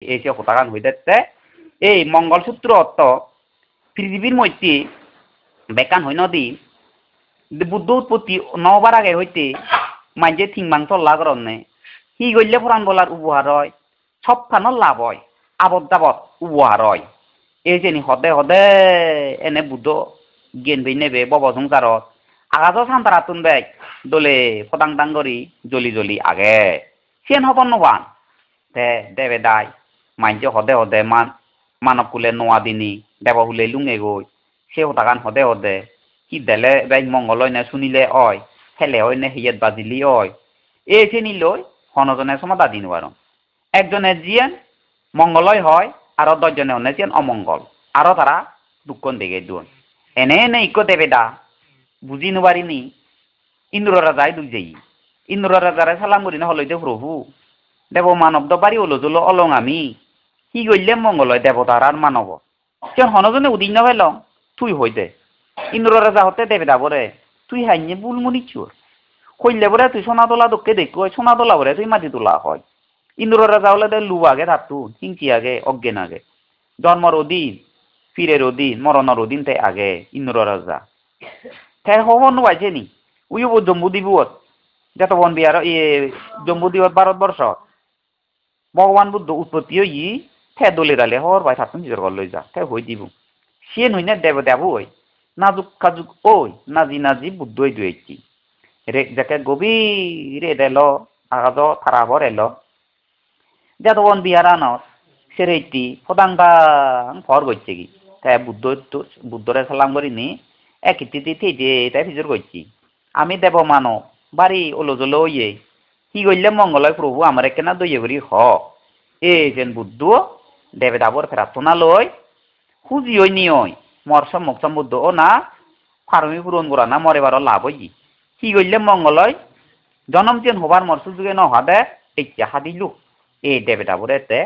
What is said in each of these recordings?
এই যে হতাগান হইতে এই মঙ্গলসূত্র অর্থ পৃথিবীর মধ্যে বেকান হই নদী বুদ্ধ উৎপত্তি নবার আগে হইতে মাঝে থিংমাং চল্লা করনে হি গইলে পুরাণ বলার উপহার হয় সব ফানোর লাভ হয় আবদ যাবত উপহার হয় এই যে হদে হদে এনে বুদ্ধ জ্ঞান বই নেবে বব সংসারত আগাজ সান্তারাতুন বেগ দলে ফদাং দাং করি জলি জলি আগে সেন হবন নবান দেবে দায় মাইনছে হদে হদে মানব কুলে নোয়া দিনী দেব হুলে লুঙে গই সে হতাগান হদে হদে কি দেলে বেগ মঙ্গল হয় না শুনিলে হয় হেলে হয় না হিয়েত বাজিলি হয় এই যে নিলই হনজনে সমাদা দিন পারো একজনের জিয়ান মঙ্গলই হয় আর 10 জনে অন্য জিয়ান অমঙ্গল আরো তারা দুঃখ দেখে দুন এনে এনে ইকো দেবে দা বুঝি নবারিনি ইন্দ্র রাজাই দুই যাই ইন্দ্র রাজারে সালাম করি না হলইতে প্রভু দেব মানব দবারি হলো জলো অলং আমি কি করলে মঙ্গল হয় দেবতার আর মানব কেন হনজনে উদিন না পেল তুই হইতে ইন্দ্র রাজা হতে দেবে দাবরে তুই হাইনে বুলমুনি চোর কইলে বরে তুই সোনা তোলা দোকে দেখো সোনা তোলা বরে তুই মাটি তোলা হয় ইন্দ্র রাজা হলে লু আগে থাকতু হিংসি আগে অজ্ঞান আগে জন্মর অধীন ফিরের অধীন মরণর অধীন তাই আগে ইন্দ্র রাজা তাই হবন পাইছে নি উইব জম্বুদ্বীপত যত বন বিহার জম্বুদ্বীপত ভারতবর্ষ ভগবান বুদ্ধ উৎপত্তি হই থে দলে দালে হর ভাই থাকুন নিজের ঘর লই যা থে হই দিব সে নই না দেব দেব ওই নাজুক খাজুক ওই নাজি নাজি বুদ্ধ হই দুয়েছি রে যাকে গভীরে দেল আগাজ থারাবর এলো যত বন বিহারানত সেরেটি ফদাং দাং ফর গইছে কি তাই বুদ্ধরে সালাম করি নি একটি তাই ফিজুর করছি আমি দেব মানো বাড়ি ওলো জলো ইয়ে কি করলে মঙ্গলয় প্রভু আমার কেনা দইয়ে করি হ এ যেন বুদ্ধ দেবে দাবর প্রার্থনা লই খুঁজি ওই নিয়ই মর সম্মুখ বুদ্ধ ও না ফার্মি পূরণ করা না মরে বারো লাভ হই কি করলে মঙ্গলয় জনম চেন হবার মর সুযোগে নহা দে এই হাদিলু এই দেবে দাবর এতে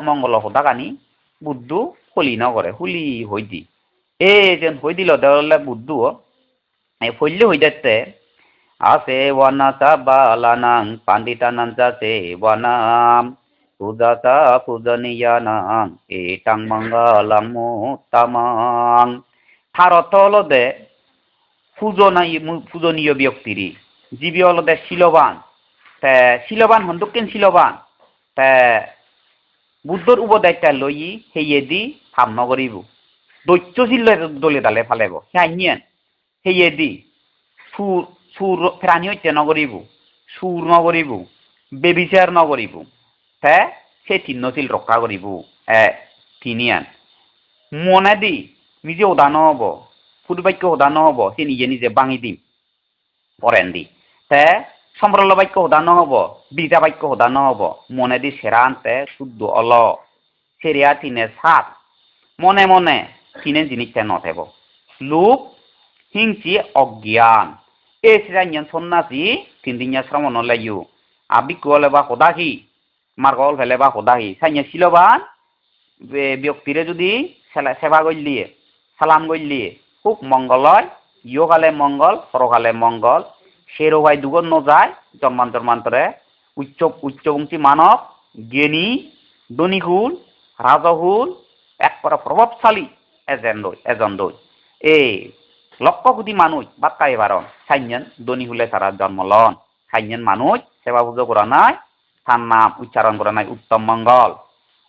মঙ্গল হতা কানি বুদ্ধ হলি ন করে হুলি হই দি এ যেন হই দিল দেওয়ালে বুদ্ধ ফল্য হই দেখতে আছে ওয়ানাসা বালানাং পাণ্ডিতানাঞ্চা সে ওয়ানাম পূজাসা পূজনীয়ানাং এটাং মঙ্গলং মুত্তামাং তার অর্থ হলো দে পূজনীয় ব্যক্তিরি জীবী হলো দে শিলবান শিলবান হন দক্ষিণ শিলবান বুদ্ধর উপদায়িত্ব লই হেয়ে দি ভাব নগরিব দৈত্য ছিল দলে দালে ফালেব হ্যাঁ হেয়ে দি সুর প্রাণী হইতে নগরিব সুর নগরিব বেবিচার নগরিব সে চিহ্নশীল রক্ষা করিব তিনিয়ান মনে দি নিজে উদান হব ফুটবাক্য উদান হব সে নিজে নিজে বাঙি দিম পরেন দি সম্প্রল বাক্য উদান হব বিজা বাক্য উদান হব মনে দি সেরান্তে শুদ্ধ অল সেরিয়া তিনে সাত মনে মনে তিনে জিনিসটা নথেব লোভ হিংসি অজ্ঞান এই সিরাইন সন্ন্যাসী তিনদিনিয়া শ্রমণ লাইও আবিক হলে বা সদাহি মার্গল ফেলে বা সদাহি সাইয়া শিলবান ব্যক্তিরে যদি সেবা করলিয়ে সালাম করলিয়ে খুব মঙ্গলয় ইয়কালে মঙ্গল পরকালে মঙ্গল সেরো ভাই দুগন নজায় জন্মান্তরে উচ্চবংশী মানব জ্ঞানী ধনীকুল রাজহুল একবারে প্রভাবশালী এজন দই এই লক্ষ কোটি মানুষ বাক্কা এবার সাইন ধনী হলে তারা জন্ম লন সাইন মানুষ সেবা পুজো করা নাই তার নাম উচ্চারণ করা নাই উত্তম মঙ্গল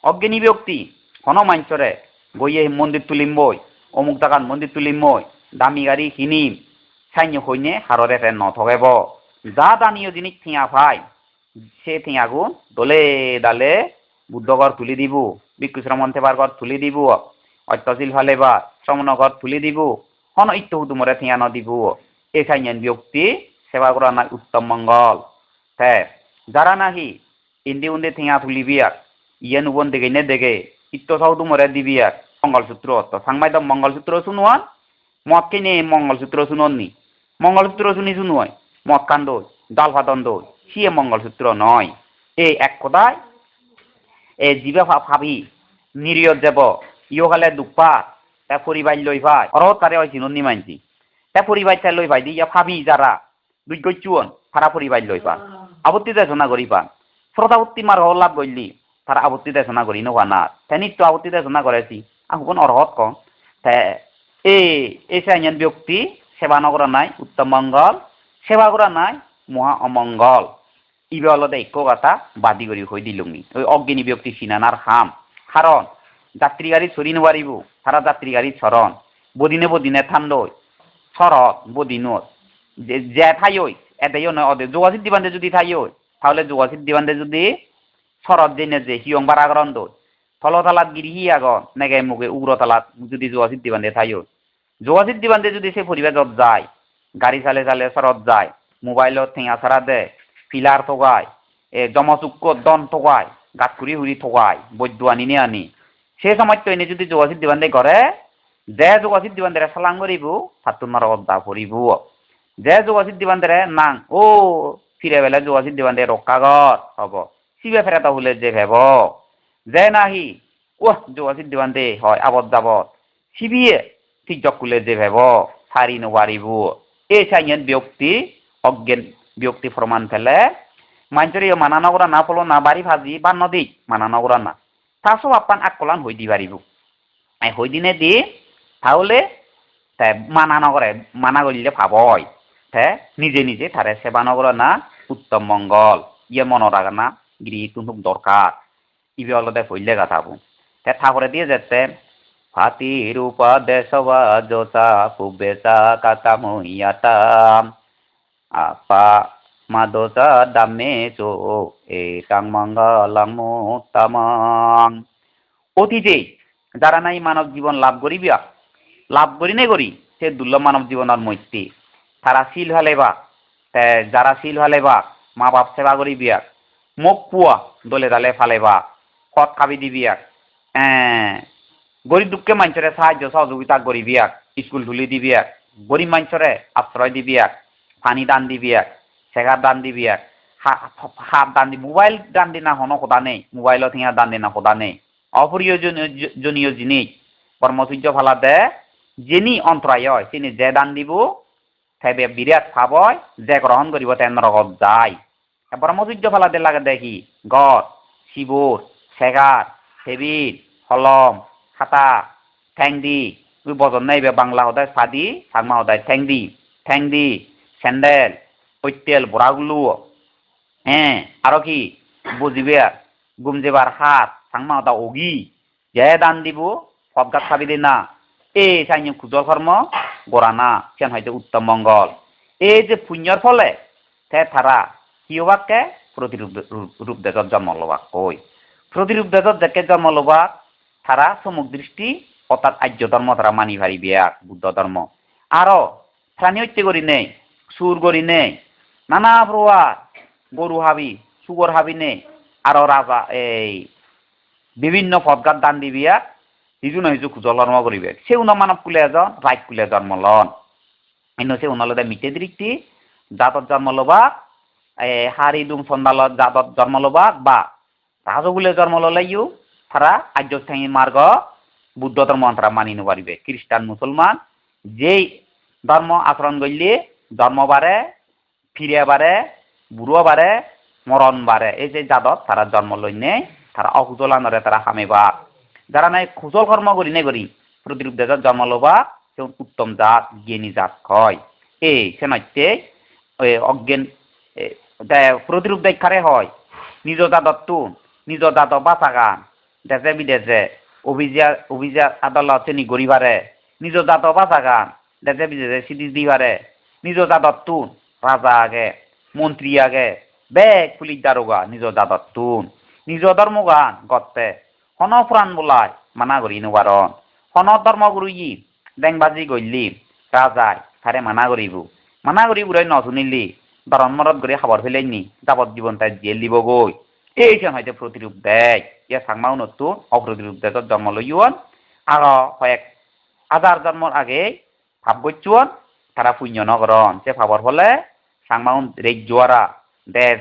অজ্ঞানী ব্যক্তি কোন মাঞ্চরে গইয়ে মন্দির তুলিম বই অমুক জায়গার মন্দির তুলিম বই দামি গাড়ি কিনিম সাইন হইনে হাররে ফের নথকেব যা দানীয় জিনিস থিয়া ভাই সে থিয়াগুন দলে দালে বুদ্ধঘর তুলি দিব বিক্ষুশ্রমণ সেবার ঘর তুলি দিব অত্যশীল ফালে বা শ্রমণ ঘর তুলি দিব হন ইত্য হুতুমরে থিয়া ন দিব এই সাইন ব্যক্তি সেবা করা নাই উত্তম মঙ্গল যারা নাহি ইন্দি উন্দে থিয়া তুলিবিয়াক ইয়ে নুবন দেখে নে দেখে ইত্য সাউতুমরে দিবিয়াক মঙ্গলসূত্র অর্থ সাংবাদিক মঙ্গলসূত্র শুনুয়ান মদ কিনে মঙ্গলসূত্র শুননি মঙ্গলসূত্র শুনি শুনুয় মদ কান্দ ডাল ফাতন দই সিয়ে মঙ্গলসূত্র নয় এই এক কথায় এই জীবে ভাবি নিরিয়ত যাব ইয়কালে দুপা তা পরিবার লই ভাই অরহত কারে হয় চিননি মানছি তা পরিবার চাই লই ভাই দিয়া ভাবি যারা দুই গচ্ছুয়ন তারা পরিবার লই পান আপত্তি দেশনা করি পান শ্রদ্ধাবত্তি মার লাভ করলি তারা আপত্তি দেশনা করি নোয়া না তেনি তো আপত্তি দেশনা করেছি আহুন অরহত কম তে এই সাইন ব্যক্তি সেবা নগর নাই উত্তম মঙ্গল সেবা করা নাই মহা অমঙ্গল ইবে অলদে এক কথা বাদি করি হই দিলুমি ওই অজ্ঞানী ব্যক্তি সিনানার হাম কারণ যাত্রী গাড়ি চুরি নোৱাৰিব তারা যাত্রী গাড়ি চরণ বদিনে বদিনে ঠান্ডই শরৎ বদিনত যে থাইই এটাইও নয় অদে যোগাসিদ্ধি বান্ধে যদি থাইই তাহলে যোগাসিদ্ধি বান্ধে যদি শরৎ জেনে যে হিয়ং বারাগ্রন্দ থলতালাত গিরিহি আগন নেগে মুগে উগ্রতালাত যদি যোগাসিদ্ধি বান্ধে থাইই যোগাসিদ্ধি বান্ধে যদি সে পরিবেশত যায় গাড়ি চালে চালে শরৎ যায় মোবাইলত ঠেঙা ছাড়া দে পিলার ঠগায় জমচুক্ক দন ঠগায় গাতকুড়ি হুড়ি ঠগায় বৈদ্য আনি আনি সে সময় তো এনে যদি যোগাসিদ্ধি বান্ধে করে যে যোগাসিদ্ধি বান্ধে সালাং করিব সাতুনার অদ্দা করিব যে যোগাসিদ্ধি বান্ধে নাং ও ফিরে বেলা যোগাসিদ্ধি বান্ধে রক্ষাগর হব সিবে ফেরাতা হলে যে ভেব যে নাহি ও যোগাসিদ্ধি বান্ধে হয় আবদ যাবত সিবিয়ে ঠিক জকুলে যে ভেব সারি নবারিব এই সাইন ব্যক্তি অজ্ঞান ব্যক্তি প্রমাণ ফেলে মানুষের মানা নগরা না ফলো না বাড়ি ভাজি বা নদী মানা নগরা না তা সব আপান আকলান হই দি পারিব হই দিনে দি তাহলে মানা নগরে মানা করিলে ভাবয় নিজে নিজে তারে সেবা নগরা না উত্তম মঙ্গল ইয়ে মনে রাখা না গিরি তুনুক দরকার ইবে অলদে হইলে গাথাবো ঠাকুরে দিয়ে যেতে হাতির উপদেশবা জোতা পুবেচা কাতা মহিয়াতাম আপা মাদোসা দামে চো এ তাং মঙ্গলাং মোত্তামাং অতীতে যারা নাই মানব জীবন লাভ করিবিয়া লাভ করি নে করি সে দুর্লভ মানব জীবনের মধ্যে তারা শিল হালেবা যারা শিল হালেবা মা বাপ সেবা করিবিয়া মুখ পুয়া দলে দালে ফালেবা খত খাবি দিবিয়া গরিব দুঃখে মানুষরে সাহায্য সহযোগিতা করিবিয়া স্কুল তুলি দিবিয়া গরিব মানুষরে আশ্রয় দিবিয়া পানি দান দিবিয়া সেগার দান দিবিয়া হাত দান দি মোবাইল দান দি না হন সদা নেই মোবাইলত হিয়া দান দি না সদা নেই অপ্রয়োজনীয় জিনিস কর্মসূর্য ফালা দে যিনি অন্তরায় হয় তিনি যে দান দিব সেবে বিরাট খাবয় যে গ্রহণ করিব তেন রকম যায় কর্মসূর্য ফালা দে লাগে দেখি গড় শিবর সেগার টেবিল কলম খাতা ঠেং দি তুই বজন নাই বাংলা সদায় সাদি সাংমা সদায় ঠেং দি স্যান্ডেল পৈতেল বরাগুলো আরো কি বুঝিবে গুমজেবার হাত সাংমা সদা অগি যে দান দিব সবগাত খাবি দে না এই সাইন খুজল কর্ম গোড়া না সেন হয়তো উত্তম মঙ্গল এই যে পুণ্যর ফলে তারা কি হবাকে প্রতিরূপ দেশত জন্ম লবাক কই প্রতিরূপ দেশত যাকে জন্ম লবাক তারা সমুখ দৃষ্টি অর্থাৎ আর্য ধর্ম তারা মানি পারিবে বুদ্ধ ধর্ম আরো প্রাণী হত্যা করি নেই সুর করি নেই নানা প্রকার গরু হাবি সুগর হাবি নেই আরো রাজা এই বিভিন্ন পদগাত দান দিবিয়া সিজু নহিজু খুজল ধর্ম করিবে সে উন মানব কুলে এজন রাইট কুলে জন্ম লন এনে সে উনলদে মিটে দৃষ্টি জাতত জন্ম লবাক হারি দুম সন্দালত জাতত জন্ম লবাক বা রাজকুলে জন্ম ললাইও তারা আর্য শ্রেণী মার্গ বুদ্ধ ধর্ম তারা মানি পারিবে খ্রিস্টান মুসলমান যেই ধর্ম আচরণ করলে জন্ম বাড়ে ফিরে বাড়ে বুড়ো বাড়ে মরণ বাড়ে এই যে জাতত তারা জন্ম লই নেই তারা অকুজলানরে তারা হামেবা যারা নাই খুজল কর্ম করি নে করি প্রতিরূপ দেশত জন্ম লবা সে উত্তম জাত জ্ঞানী জাত হয় এই সে নইতে অজ্ঞান প্রতিরূপ দেখারে হয় নিজ জাতত নিজ জাত বাঁচাগান দেশে বিদেশে অভিজাত আদালত শ্রেণী গরিবারে নিজ জাত বাঁচাগান দেশে বিদেশে সিদ্ধি দিবারে নিজ জাতত রাজা আগে মন্ত্রী আগে বেগ পুলিশ দারোগা নিজ জাতত নিজ ধর্মগান গত্তে হন পুরাণ বোলাই মানা করি নবারণ হন ধর্মগুরু ই ডেংবাজি গল্লি রাজাই তারে মানা করিবুৰাই নশুনিলি ধরন মরত করে খাবার ফেলেননি যাবত জীবন তাই জেল দিব গই এই হয়তো প্রতিরূপ দেয় ইয়া সাংমাও নতুন অপ্রতিরূপ দেশত জন্ম লইয়ন আর কয়েক হাজার জন্মর আগে ভাব গচ্ছুন তারা পুণ্য নগরণ সে ভাবর ফলে সাংমাও রেজুয়ারা দেশ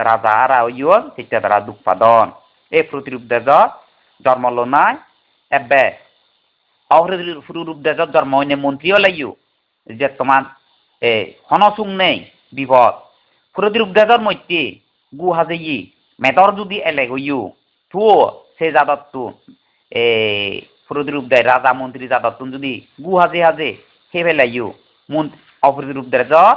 রাজা আরা হইয়ন সেটা তারা দুঃখ পাদন এই প্রতিরূপ দেশত জন্ম নাই এবে অপ্রতিরূপ দেশত জন্ম হইনে মন্ত্রীও লাইও যে তোমার হনসুং নেই বিপদ প্রতিরূপ দেশর মধ্যে গু হাজেই মেটর যদি এলে হইও থুও সে জাদত্তু প্রতিরূপ দেয় রাজা মন্ত্রী জাদত্তুন যদি গু হাজে হাজে হে ফেলাইও অপ্রতিরূপ দেয় জ্বর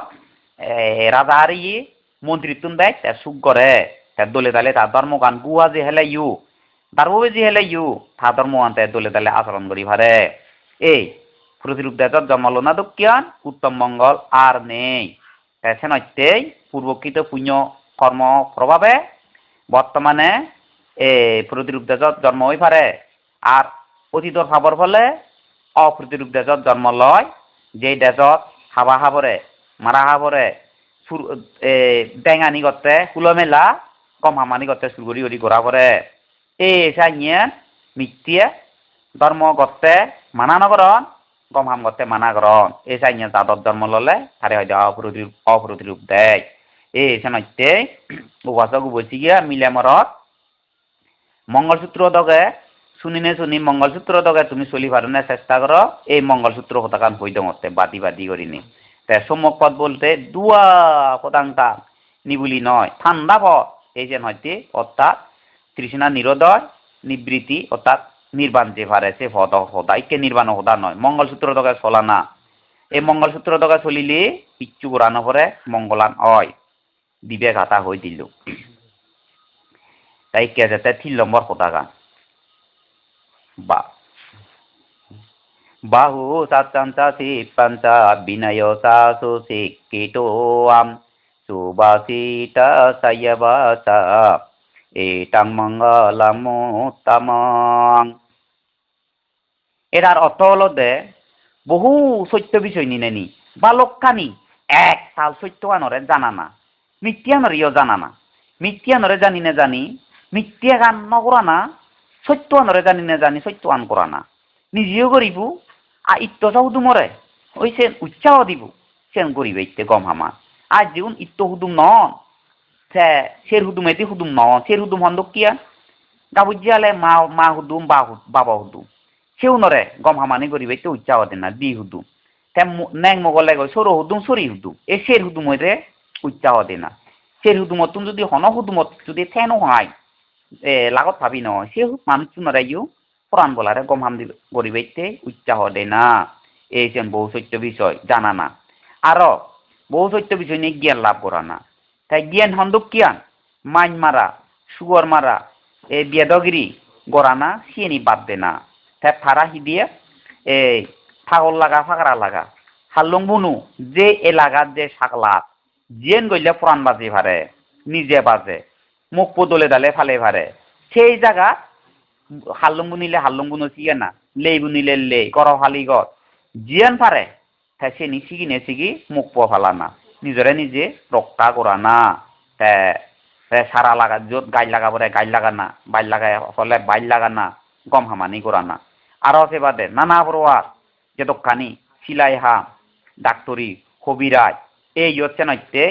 রাজা আর ইয়ে মন্ত্রিত্বন দেয় তার সুখ করে তার দলে দালে তার ধর্মগান গু হাজে হেলাইও তার যে হেলাইও তা ধর্মগান তার দলে দালে আচরণ করি ভারে এই প্রতিরূপ দেয় জন্মালো না দক্ষিণ উত্তম মঙ্গল আর নেই সে নয়তেই পূর্বকৃত পুণ্য কর্ম প্রভাবে বর্তমানে প্রতিরূপ দেশত জন্ম হয়ে পারে আর অতীতর ভাবর ফলে অপ্রতিরূপ দেশত জন্ম লয় যে দেশত হাবা হাবরে মারা হাবরে ডেঙানি করতে কুলমেলা কম হামানি করতে সুগরি গড়ি ঘোরা করে সাইয়ে মিথ্যে ধর্ম করতে মানা নগরণ গম হাম করতে মানা করণ সাইয়ে তাদের জন্ম ললে তারে হয়তো অপ্রতিরূপ দেয় সে নয়তে উপাসক বসি গিয়া মিলে মরত মঙ্গলসূত্র দগে শুনি মঙ্গলসূত্র দগে তুমি চলি পারনে চেষ্টা করো এই মঙ্গলসূত্র হতাকান হই দমতে বাদি বাদি করিনি তে সম্মুখ পথ বলতে দুয়া পদাংতা নিবুলি নয় ঠান্ডা পথ এই যে হয়তে অর্থাৎ তৃষ্ণা নিরোধয় নিবৃত্তি অর্থাৎ নির্বাণ যে পারে সে হদ হদা ইকে নির্বাণ হদা নয় মঙ্গলসূত্র দগে চলা না এই মঙ্গলসূত্র দগে চলিলে ইচ্ছু গোড়ানো পরে মঙ্গলান হয় দিবে ঘাটা হয়ে দিল তাই কে যেতে 3 নম্বর পতাকা বা বাহু সাচাঞ্চা শিপাঞ্চা বিনয় সাসু শিক্ষিতোয়াম সুবাসিতা সায়বাসা এটাং মঙ্গলামুত্তমং এটার অর্থ হলো যে বহু সত্য বিষয় নিনেনি বালকখানি এক সাল সত্য আনরে জানা না মিথ্যানরিও জানা না মিথ্যানরে জানি না জানি মিথ্যা গান নকরা না সত্য আনরে জানি না জানি সত্য আন করা না নিজেও করিব আর ইত্য চাহুদু মরে ওই সে উচ্চাহ দিব সেন করিবে ইত্তে গম হামা আর যেমন ইত্য হুদুম নন সের হুদুম এটি হুদুম নন সের হুদুম হন কিয়া গাবুজিয়ালে মা হুদুম বাবা হুদুম সেও নরে গম হামানি করিবে ইত্তে উচ্চাহ দেন না দি হুদুম নেং মগলে গই সর হুদুম সরি হুদুম এ সের হুদুম হইতে উচ্চাহ দে না সের হুদুমত তুমি যদি হন হুদুমত যদি থেনো হয় লাগত ভাবি নয় সে মানুষ নরাইও কোরআন বলারে গম হাম গরিবাইতে উচ্চাহ দে না এই যেন বহু সত্য বিষয় জানা না আরো বহু সত্য বিষয় নিয়ে জ্ঞান লাভ করা না তাই জ্ঞান হন্দক কিয়ান মাইন মারা সুগর মারা এই বেদগিরি গড়া না সিয়েনি বাদ দে না তাই ফারা হিদিয়ে এই ফাগল লাগা ফাগরা লাগা হাল্লং বুনু যে এলাকার যে সাকলাত জেন গইলে পুরাণ বাজে ভারে নিজে বাজে মুখ পদলে দালে ফালে ভারে সেই জায়গা হাল্লুম্বু নিলে হাল্লুম্বুনো চিগে না লেইবু নিলে লে কর ফালি গর জিয়ান পারে তাই সে নিশিগি নেছিগি মুখ প ফালা না নিজরে নিজে রক্ষা করা না সারা লাগা যত গাইল লাগা পরে গাইল লাগা না বাইল লাগায় হলে বাইল লাগা না গম হামানি করা না আরো সে বাদে নানা প্রকার যে দোকানি সিলাই হাম ডাক্তরি কবিরাজ এই হচ্ছে নইতে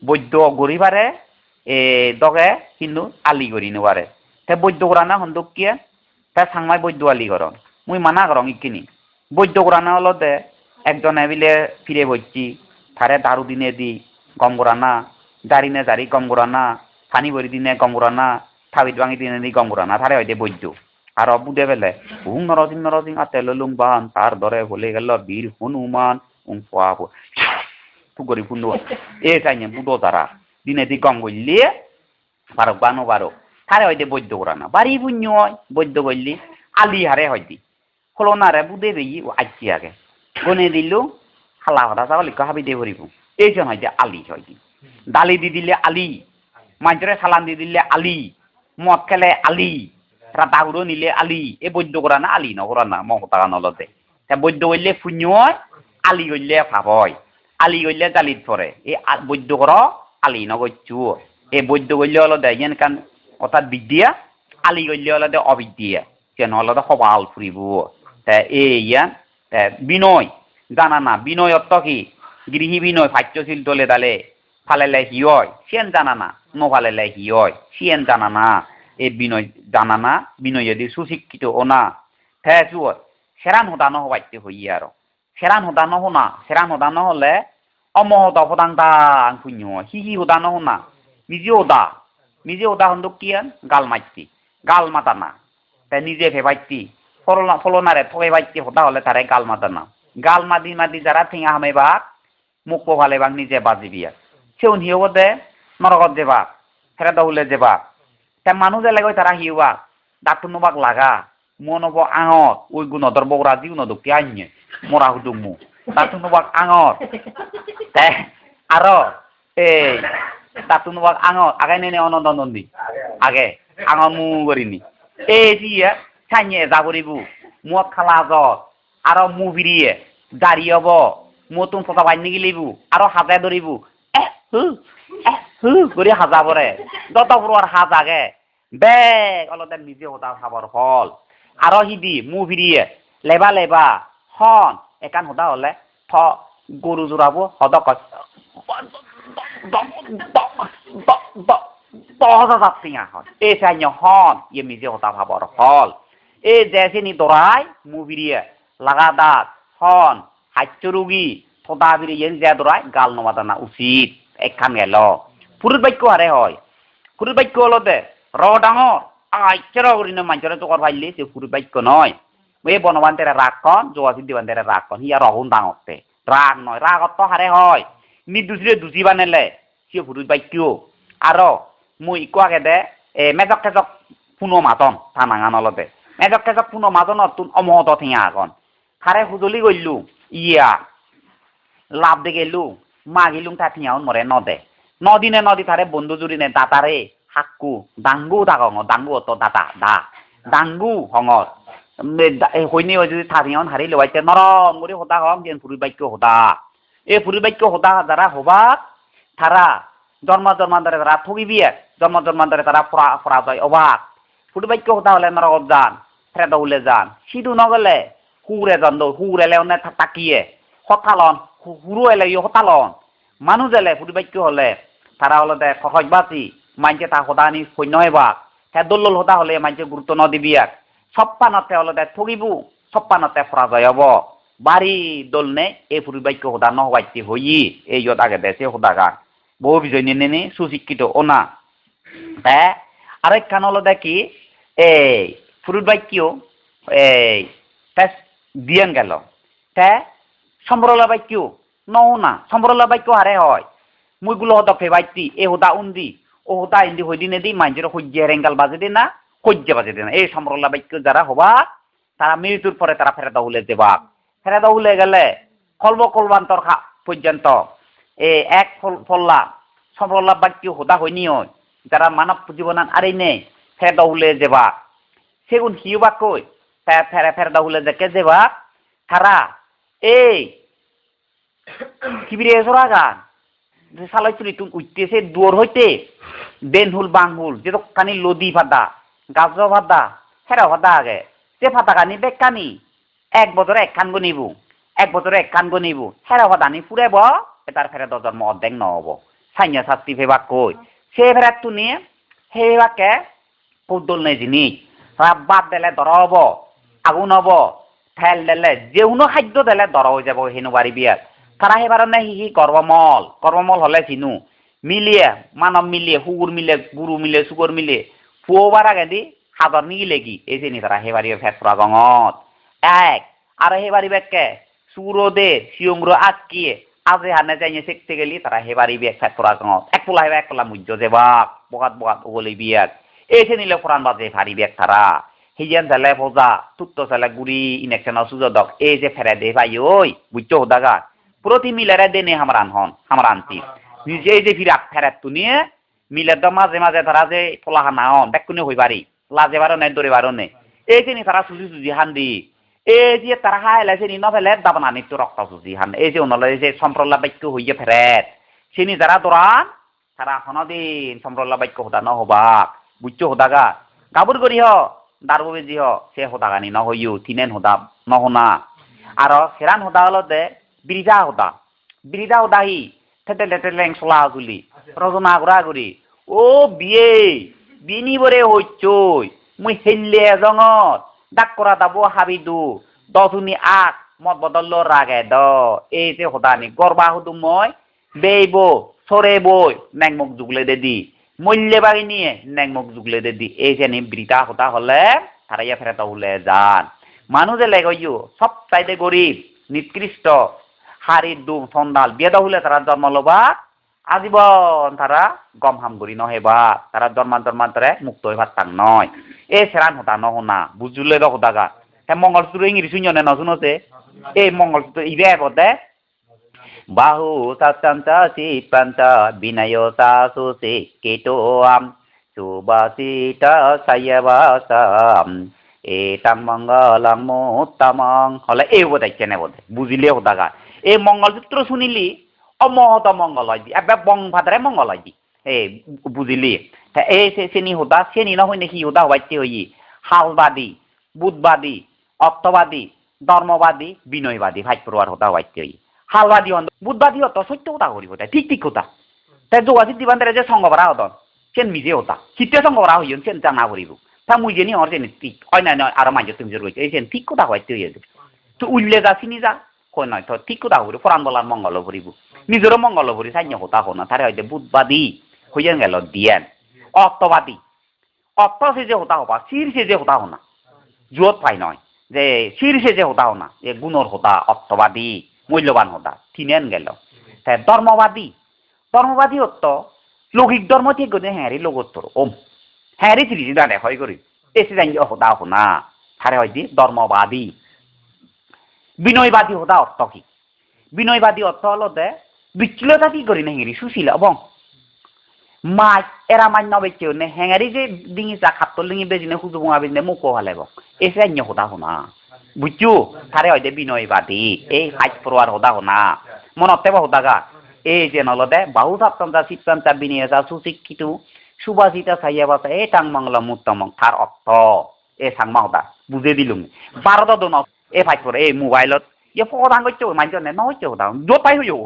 বৈদ্য গরিবারে দগে কিন্তু আলি করি নোয়ারে তে বৈদ্য করা না হন্দক কিয়া তা সাংমাই বৈদ্য আলি করন মুই মানা করং ইকিনি বৈদ্য করা না হলো দে একজনে বিলে ফিরে বইছি তারে দারু দিনে দি গম করা না দাঁড়িনে দাঁড়ি গম করা না পানি ভরি দিনে গম করা না থাবিত ভাঙি দিনে দি গম করা না তারে হয়তো বৈদ্য আর বুধে বেলে হুং নরসিং আতেল লুংবান তার দরে বলে গেল বীর হনুমান পুকুরি ফুন্ডু এ চাইনে বুধো তারা দিনে দি গম করলে বারো বানো বারো তারে হয়তো বৈদ্য করা না বাড়ি পুণ্য হয় বৈদ্য করলি আলি হারে হয়তো খোলনারে বুধে বেই আইছি আগে গনে দিল খালা হতা চাওয়া লিখা হাবি দিয়ে ভরিব এইজন হয়তো আলি হয়তো ডালি দি দিলে আলি মাঝরে সালান দি দিলে আলি মদ খেলে আলি দাগুড়ো নিলে আলি এ বৈদ্য করা না আলি নকরা না মহতা নলতে বৈদ্য করলে পুণ্য হয় আলি করলে ভাব হয় আলি করলে জালিত পরে এই বৈদ্য কর আলি নগচ্ছু এই বৈদ্য করলে হলো দেয় কান অর্থাৎ বিদ্যা আলি করলে হলো দে অবিদ্যা কেন হলো সবাল ফুরিব এইয়া বিনয় জানা না বিনয় অর্থ কি গৃহী বিনয় ভাষ্যশীল দলে দালে ফালেলে হি হয় সিয়েন জানা না নফালেলে হি হয় সিয়েন জানা না এই বিনয় জানা না বিনয় যদি সুশিক্ষিত ও না চুয় সেরান হতানো হবাইতে হইয়ে আর সেরান হতানো হো না সেরান হতানো হলে অমহত হতাংটা পুণ্য হি হতানো হো না নিজে ওদা হন্দক কিয়ান গাল মাইতি গাল মাতা না তাই নিজে ফেবাইতি ফলনারে থগে বাইতি হতা হলে তারে গাল মাতা না গাল মাদি মাদি যারা থিঙা হামেবা মুখ পোহালে বাং নিজে বাজিবিয়া সেউন হিও দে নরকত যেবা ফেরা দৌলে যেবা তে মানুষ এলাকায় তারা হিওয়া দাতুনুবাক লাগা মনব আঙত ওই গুণদর বগরা জিউন দুঃখে আইনে মরা হুদুমু দাতুনুবাক আঙত তে আরো এই দাতুনুবাক আঙত আগে নেনে অনন্দনন্দি আগে আঙত মু করিনি এই জিয়া ছাইয়ে যাবরিবু মুখ খালা জত আরো মু বিরিয়ে গাড়ি হব মতুন ফটা বাইনি গিলিবু আরো হাজায় ধরিবু করে হাজা পরে যত বড় হাজাগে বেগ অলতে নিজে হতা খাবার ফল আরো হিদি মু ফিরিয়ে লেবা লেবা হন একান হতা হলে থ গরু জোড়াবো হদক দহা হয় এই চাই হন ইয়ে নিজে হতা খাবার ফল এই যেসিনি দরাই মু ফিরিয়ে লাগা দাঁত হন হাইচ রুগী থদা ফিরিয়ে যে দরাই গাল নমাদানা উচিত একখান গেল পুরুত বাক্য হারে হয় পুরুত বাক্য হলতে র ডাঙর আইচের অগরিন মানুষের চকর ফাইলি সে পুরুত বাক্য নয় এই বনবান্তেরা রাগ কন জোয়াসি দিবান্তেরা রাগ কন হিয়া রহুন ডাঙরতে রাগ নয় রাগত হারে হয় নি দুসরে দুসি বানালে সে পুরুত বাক্য আর মুই ইকো আগে দে মেজক টেজক পুনো মাতন থানাঙান অলতে মেজক টেজক পুনো মাতন তুন অমহত থিয়া আগন হারে হুজলি গইলু ইয়া লাভ দে গেলু মা গিলুং তা থিয়াউন মরে নদে নদিনে নদী তারে বন্ধু জুড়িনে দাতারে হাক্কু দাঙ্গু দাগং দাঙ্গু অত দাতা দা দাঙ্গু হঙত হইনি যদি থারিয়ন হারি লওয়াইতে নরম করে হতা হম যেন ফুরি বাক্য হতা এই ফুরি বাক্য হতা যারা হবা তারা জন্ম জন্মান্তরে তারা ঠগিবিয়ে জন্ম জন্মান্তরে তারা ফরা যায় অবাক ফুরি বাক্য হতা হলে নরকত যান ফেরে দৌলে যান সিধু নগলে হুরে যান দৌ হুরেলে অনে তাকিয়ে হতালন হুরু এলে হতালন মানুষ এলে ফুরি বাক্য হলে তারা হলে খসবাসী মানছে তা হদানি সৈন্য এবার হ্যাঁ দোল্ল হতা হলে মানছে গুরুত্ব ন দিবিয়াক সপ্পানতে হলে ঠগিবু সপ্পানতে পরাজয় হব বাড়ি দোলনে এই ফুরি বাক্য হদা নহবাইতি হই এই যত আগে দেশে হদা গান বহু বিজয় নিনে সুশিক্ষিত ওনা হ্যাঁ আরেকখান হলো দেখি এই ফুরি বাক্য এই দিয়ান গেল হ্যাঁ সম্বরলা বাক্য নও না সম্বরলা বাক্য হারে হয় মুইগুলো হদা ফেবাইতি এ হদা উন্দি ও হদা ইন্দি হইদিনে দি মাইজের হজ্জে রেঙ্গাল বাজে দি না হজ্জে বাজে দি না এই সম্বরলা বাক্য যারা হবা তারা মৃত্যুর পরে তারা ফেরে দৌলে দেবা ফেরে দৌলে গেলে কলব কলবান্তর পর্যন্ত এ এক ফল্লা সম্বরলা বাক্য হদা হইনি হয় যারা মানব জীবনান আরে নেই ফেরে দৌলে দেবা সেগুন হিউবা কই ফেরে ফেরে দৌলে দেখে দেবা তারা এই কিবিরে জোড়া গান সালাইছুলি তুন উঠতেছে দুয়ার হইতে বেনহুল বাংহুল যেত কানি লদি ফাদা গাছ ফাদা হেরা ফাদা আগে যে ফাদা কানি বেগ কানি এক বছরে এক খান গনিবু এক বছরে এক খান গনিবু হেরা ফাদানি ফুরেব তার ফেরে দজন্ম অর্ধেক নহব সাইন্য শাস্তি ফেবাক কই সে ফেরাক তুনি সেইবাকে কৌদল নেই জিনিস বাদ দিলে দর হব আগুন হব ঠেল দিলে যেউনো খাদ্য দিলে দর হয়ে যাব হেনু বাড়ি বিয়াত তারা সেবারে হি কর্মমল কর্মমল হলে চিনু মিলিয়ে মানব মিলিয়ে হুগুর মিলে গুরু মিলে সুগর মিলে ফুয়ার আগে দি হাজার নিগিলে কি এই চিনি তারা সেবারি ফেট ফুরা গঙত এক আর সেবারি বেগকে সুরো দে সিয়ংর আটকিয়ে আজে হানে যাইয়ে শিখতে গেলি তারা সেবারি বেগ ফেট ফুরা গঙত এক পোলা মুজ্জ যেবাক বগাত বগাত ওগলি বিয়াক এই চিনিলে ফুরান বাজে ভারি বেগ তারা হিজেন জালে ফজা তুত্ত চালে গুড়ি ইনেকশন সুযোগ এই যে ফেরে দে ভাই ওই বুঝছো হোদাগা প্রতি মিলারে দেনে হামরান হন হামরানতি নিজে যে ফিরাক ফেরাত তুনিয়ে মিলের দ মাঝে মাঝে তারা যে ফলাহানা হন বেকুনি হই বাড়ি লাজে বারো নেই দৌড়ে বারো নেই এই যে তারা সুজি সুজি হান্দি এই যে তারা হাইলাইছে নি নফেলে দাবনা নিত্য রক্ত সুজি হান এই যে অনলে যে সম্প্রলা বাক্য হইয়ে ফেরেত সিনি যারা দরান তারা হনদিন সম্প্রলা বাক্য হোদা ন হবাক বুঝছো হোদাগা গাবুর গরি হ দারবো বেজি হ সে হোদাগানি ন হইও থিনেন হোদা নহনা আর সেরান হোদা হলো দে বিরিজা হোদা হি ঠেটেলেং চলা গুলি রজনা গুড়া গুড়ি ও বিনি বরে হইচই মুই হেললে জঙত ডাক করা দাবো হাবিদু দশুনি আক মত বদল রাগে দ এই যে হোদানি গরবা হুদু মই বেইব সরে বই নেং মুখ জুগলে দে দি মূল্যে বাগি নিয়ে নেক মুখ জুগলে দি এই যে বৃতা হতা হলে তারাইয়া ফেরত হলে যান মানুষে লেগইও সব চাইতে গরিব নিকৃষ্ট হাড়ির দুম সন্দাল বিয়ে হলে তারা জন্ম লবা আজীবন তারা গম হাম করি নহেবা তারা জন্মান্তরে মুক্ত হইবার তার নয় এ সেরান হতা নহনা বুঝলে হতাগা হ্যাঁ মঙ্গলসূত্র ইংরেজি শুনে না শুনতে এই মঙ্গলসূত্র ইবে বদে বাহু সাতচন্তা চিপান্তা বিনয়তা সুসে কেটোয়াম সুবাসিতা সায়বাসাম এটাং মঙ্গলং মোত্তমং হলে এই বোধ কেনে বোধ বুঝিলে হতাগা এই মঙ্গলসূত্র শুনিলি অমহত মঙ্গল হয় দি এবার বং ভাদ্রে মঙ্গল হয় দি এই বুঝিলি এই শ্রেণী হতা শ্রেণী না হই নাকি হতা হবাইতে হই হালবাদী বুধবাদী অর্থবাদী ধর্মবাদী বিনয়বাদী ভাই পড়ুয়ার হতা হবাইতে হই হালবাদী বুধবাদী হত সত্য হতা করিব তাই ঠিক ঠিক কথা তাই যোগাসি দিবান্তরে যে সঙ্গবরা হতন সেন মিজে হতা চিত্তে সঙ্গবরা হইন সেন জানা করিব তা মুই জেনি অর জেনি ঠিক অন্যান্য আর মাইজ তুমি যে রয়েছে এই সেন ঠিক কথা হবাইতে হই তো উল্লে যা চিনি যা কই নয় তো ঠিক কথা করিব ফরান বলার মঙ্গল করিব নিজেরও মঙ্গল করি সাইন্য হতা হো না তারে হয়তো বুধবাদী হইয়া গেল দিয়েন অর্থবাদী অর্থ সে যে হতা হবা শির সে যে হতা হো না জোত পাই নয় যে শির সে যে হতা হো না এ গুণর হতা অর্থবাদী মূল্যবান হতা তিনেন গেল ধর্মবাদী ধর্মবাদী অর্থ লৌকিক ধর্ম ঠিক করে হ্যাঁ লোকোত্তর ওম হ্যাঁ রে চিনি দাঁড়ে হয় করি এসে জানি হতা হো না তারে হয় ধর্মবাদী বিনয়বাদী হতা অর্থ কি বিনয়বাদী অর্থ হলো বিচ্ছিলতা কি করি না হেঁড়ি সুশীল এবং মাছ এরা মাছ নবে কেউ নে হ্যাঙারি যে ডিঙি চা খাপ্তর লিঙি বেজিনে হুজু বুঙা বেজিনে মুখ হালাইব এসে অন্য হতা হোনা বুঝছো তারে হয়তো বিনয়বাদী এই হাইট পড়ুয়ার হতা হোনা মনতে বা হতাগা এই যে নলদে বাহু সাপ্তান্তা চিত্তান্তা বিনিয়োগা সুশিক্ষিত সুবাসিতা সাইয়া বাসা এই টাং মঙ্গল মুত্তমং তার অর্থ এ সাংমা হতা বুঝে দিলুম ভারত দোন এ ফাইট পড়ে এই মোবাইলত ইয়ে ফদাং করছে মানুষজনে নহচ্ছে হতা যত পাই হইও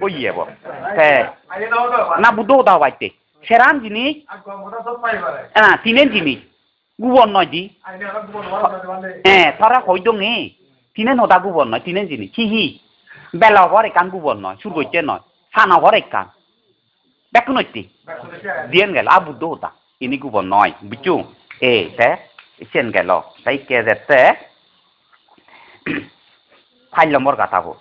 ওই ইয়ে হ্যাঁ না বুদ্ধ হতা বাইতে সেরান জিনিস হ্যাঁ তিনের জিনিস গুবর নয় দি হ্যাঁ তারা হয়তো নে তিনের হতা গুবর নয় তিনের জিনিস হি বেলা হর একান গুবর নয় সুর করছে নয় সানা হর একান দেখো নইতি দিয়েন গেল আর বুদ্ধ হতা ইনি গুবর নয় বুঝছো এ সেন গেল তাই কে যেতে 5 নম্বর কথা হো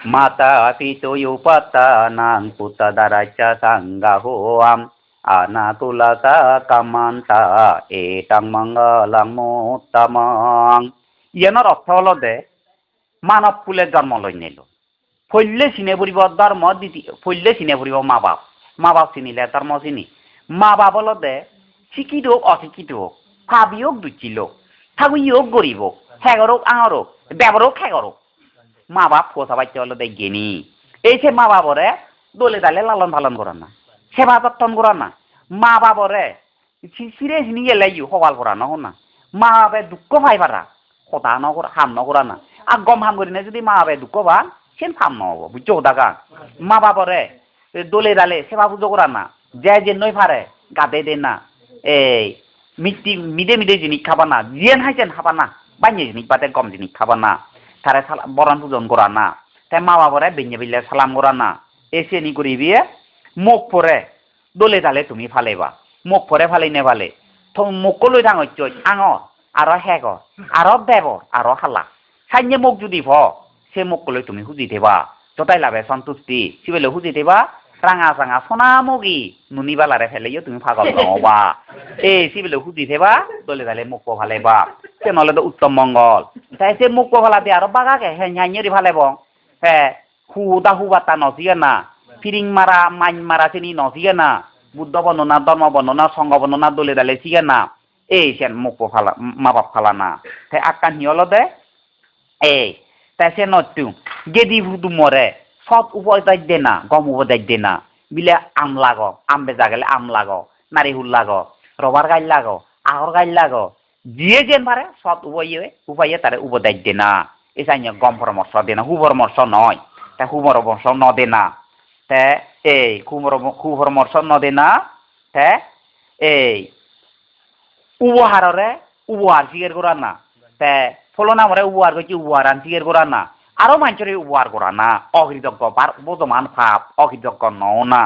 মাতা পিতয়োপাত্তানাং পুত্তদারাচ্চা সাঙ্গাহোয়াম আনাকুলাসা কামান্তা এটাং মঙ্গলং মোত্তমং ইয়ানোর অর্থ হলো দে মানব কুলে জন্ম লই নিল ফল্লে চিনে পড়িব ধর্ম ফল্লে চিনে পড়িব মা বাপ চিনিলে ধর্ম চিনি মা বাপ হলো দে শিক্ষিত হোক অশিক্ষিত হোক ভাবি হোক দুঃখী লোক থাকুই হোক গরিব হোক হেগর হোক আঙর হোক দেবর হোক হেগর হোক মা বাপ কথা বাচ্চা হলো দেখেনি এই সে মা বাবরে দলে দালে লালন পালন করান না সেবা যত্ন করান না মা বাবরে সিরে চিনি গেলাইও সবাল করা না না মা বাপে দুঃখ পাই পারা কথা নকরা হাম নকরা না আর গম হাম করি না যদি মা বাপে দুঃখ পান সেন ফাম নহব বুঝছো দাগা মা বাবরে দলে দালে সেবা পুজো করান না যে নই পারে গাদে দেন না এই মিদে মিদে জিনিস খাবা না জিয়েন হাইছেন খাবা না বানিয়ে জিনিস বাদে গম জিনিস খাবা না তারে বরণ পূজন করা না তাই মা বাবারে বেঞ্জে বিলে সালাম করা না এসে নি করি বিয়ে মুখ পরে দলে দালে তুমি ফালেবা মুখ পরে ফালে নে ফালে তো মুখ লৈ থাঙত আঙর আর হেগ আর দেবর আর খালা সাইনে মুখ যদি সে মুখ লৈ তুমি খুঁজি দেবা যতাই লাভে সন্তুষ্টি সিবেলে খুঁজি দেবা রাঙা চাঙা সোনা মুগি নুনি বালারে ফেলেও তুমি ফাগল নহবা এই সিবেলে খুঁজি দেবা দলে দালে মুখ ফালেবা সে নহলে তো উত্তম মঙ্গল তাই সে মুখ ফালা দিয়ে আর বাগাকে হ্যাঁ ফালেব হ্যাঁ হু বাতা নজিয়ে না ফিরিং মারা মাইন মারা চিনি নজিয়ে না বুদ্ধ বর্ণনা ধর্ম বর্ণনা সংঘ বর্ণনা দলে দালে চিগে না এই সেন মুখ ফালা মা বাপ ফালা না তাই আকান হিয়ল দে এই তাই সে নটু গেদি হুদু মরে সৎ উপদায় দে না গম উপদায় দে না বিলে আম লাগ আম বেজা গেলে আম লাগ নারিহুল লাগ রবার গাইল লাগ আহর গাইল লাগ যিয়ে যেন পারে সৎ উপায়ে তারে উপদায় দে না এই চাই গম পরামর্শ দে না সুপরামর্শ নয় তা সুপরামর্শ ন দে না তে এই সুপরামর্শ ন দে না তে এই উপহারে উপহার জিগের করা না তে ফলনা মরে উপহার করছি উপহার আন জিগের করা না আরো মানুষের উপহার করা না অকৃতজ্ঞ বর্তমান ভাব অকৃতজ্ঞ নও না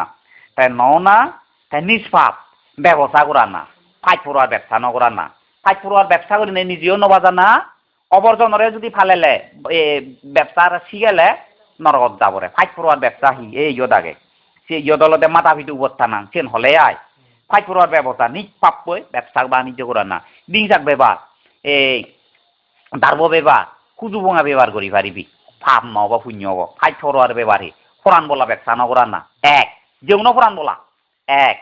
তাই নও না তাই নিষ্পাপ ব্যবসা করা না ফাইট ফরওয়ার্ড ব্যবসা নকরা না ফাইট ফরওয়ার্ড ব্যবসা করি নিজেও নবা জানা অবর্জনরে যদি ফালেলে ব্যবসার শিখেলে নরকত যাবরে ফাইট ফরওয়ার্ড ব্যবসা হি এই ইয়দাগে সে ইয়দলতে মাথা পিটু উপস্থা নাং চেন হলে আয় ফাইট ফরওয়ার্ড ব্যবসা নিষ্পাপ বই ব্যবসা বাণিজ্য করা না দিনজাক বেবার এই দার্ব বেবার কুজু বঙা ব্যবহার করি পারিবি ফাপ নব শূন্য হব ফাইট ফরওয়ার্ড ব্যবহারী ফরান বলা ব্যবসা নকরা না এক যেউনো ফরান বলা এক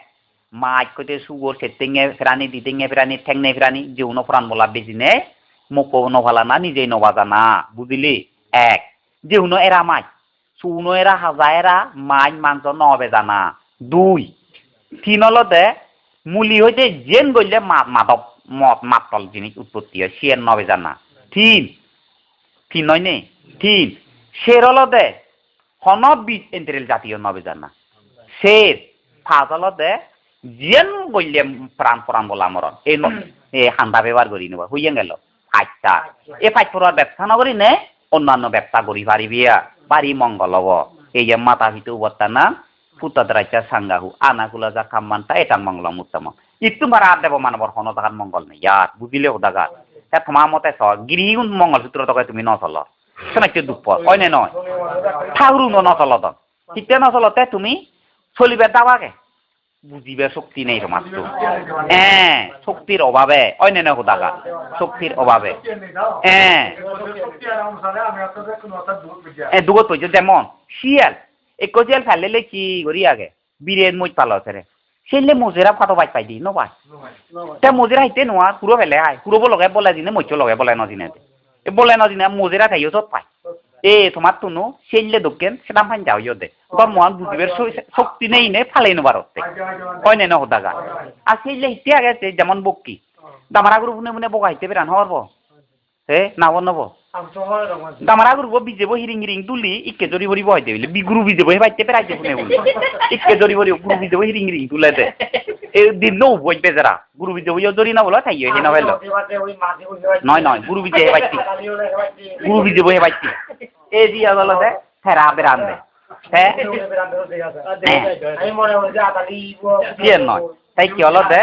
মাছ কইতে সুগর সেটেঙে ফেরানি দিতেঙে ফেরানি ঠেংনে ফেরানি যেউনো ফরান বলা বেশি নে মোকো নভালা না নিজেই নবা জানা বুঝলি এক যেউনো এরা মাছ সুনো এরা হাজা এরা মাছ মাংস নবে জানা দুই তিনলতে মুলি হইতে জেন গইলে মাদক মদ মাতল জিনিস উৎপত্তি হয় সিয়ের নবে জানা তিন নয় নে তিন সেরলতে হনব বীজ এন্টেরেল জাতীয় নবে জানা সের ফাজলতে জেন গইলে প্রাণ প্রাণ বলা মরণ এই হান্দা ব্যবহার করি নেবা হইয়া গেল আচ্ছা এ ফাইট ফরওয়ার্ড ব্যবসা নগরী নে অন্যান্য ব্যবসা করি পারিবিয়া বাড়ি মঙ্গল হব এই যে মাথা ভিতু বর্তা না ফুটাদ্রাইচা সাঙ্গাহু আনাগুলা যা কামমানটা এটা মঙ্গল উত্তম ইত্তু মারা আর দেব মানবর হন তাকার মঙ্গল নেই ইয়ার বুঝিলে ওদাগার হ্যাঁ তোমার মতে চ গিরিগুন মঙ্গল সূত্র তকে তুমি নচল শোনাইতে দুঃখ হয় নে নয় ঠাকুরু নচলত ঠিকতে নচলতে তুমি চলিবে দাবাকে বুঝিবে শক্তি নেই তোমার তো হ্যাঁ শক্তির অভাবে অন্য না হোদাগা শক্তির অভাবে হ্যাঁ দুগত হইছে যেমন শিয়াল এক শিয়াল ফেললে কি করি আগে বীরের মই পালো ছেড়ে সেলে মজেরা কত বাইক পাই দি নবাই তে মজেরা হাইতে নোয়া কুড়ো ফেলে হাই কুড়ো লগে বলে দিনে মইচ লগে বলে নদিনে বলে নদিনে মজেরা খাইও সব পাই এ তোমার তুনু সেলে দোকেন সেটা ফাইন যাও ইয়দে তোর মহান বুঝিবের শক্তি নেই নে ফালাই নেবার হতে হয় না হোদাগা আর সেলে হিতে আগে যেমন বক্কি দামারা গুরু ফুনে ফুনে বকা হিতে বেরান হওয়ার হে নাও নব দামারা গুরু বিজেব হিরিং হিরিং তুলি ইকে জরি ভরি বহাইতে বলে বিগুরু বিজেব হে বাইতে পেরাইতে ফুনে বলে ইকে জরি ভরি গুরু বিজেব হিরিং হিরিং তুলাতে এ দিন নৌ বই বেজারা গুরু বিজেব ইয় জরি না বলা থাইয়ে হে না হইল নয় নয় গুরু বিজে হে বাইতে গুরু বিজেব হে বাইতে এ দিয়া বলতে ফেরা বেরান দে হ্যাঁ নয় তাই কি হলো দে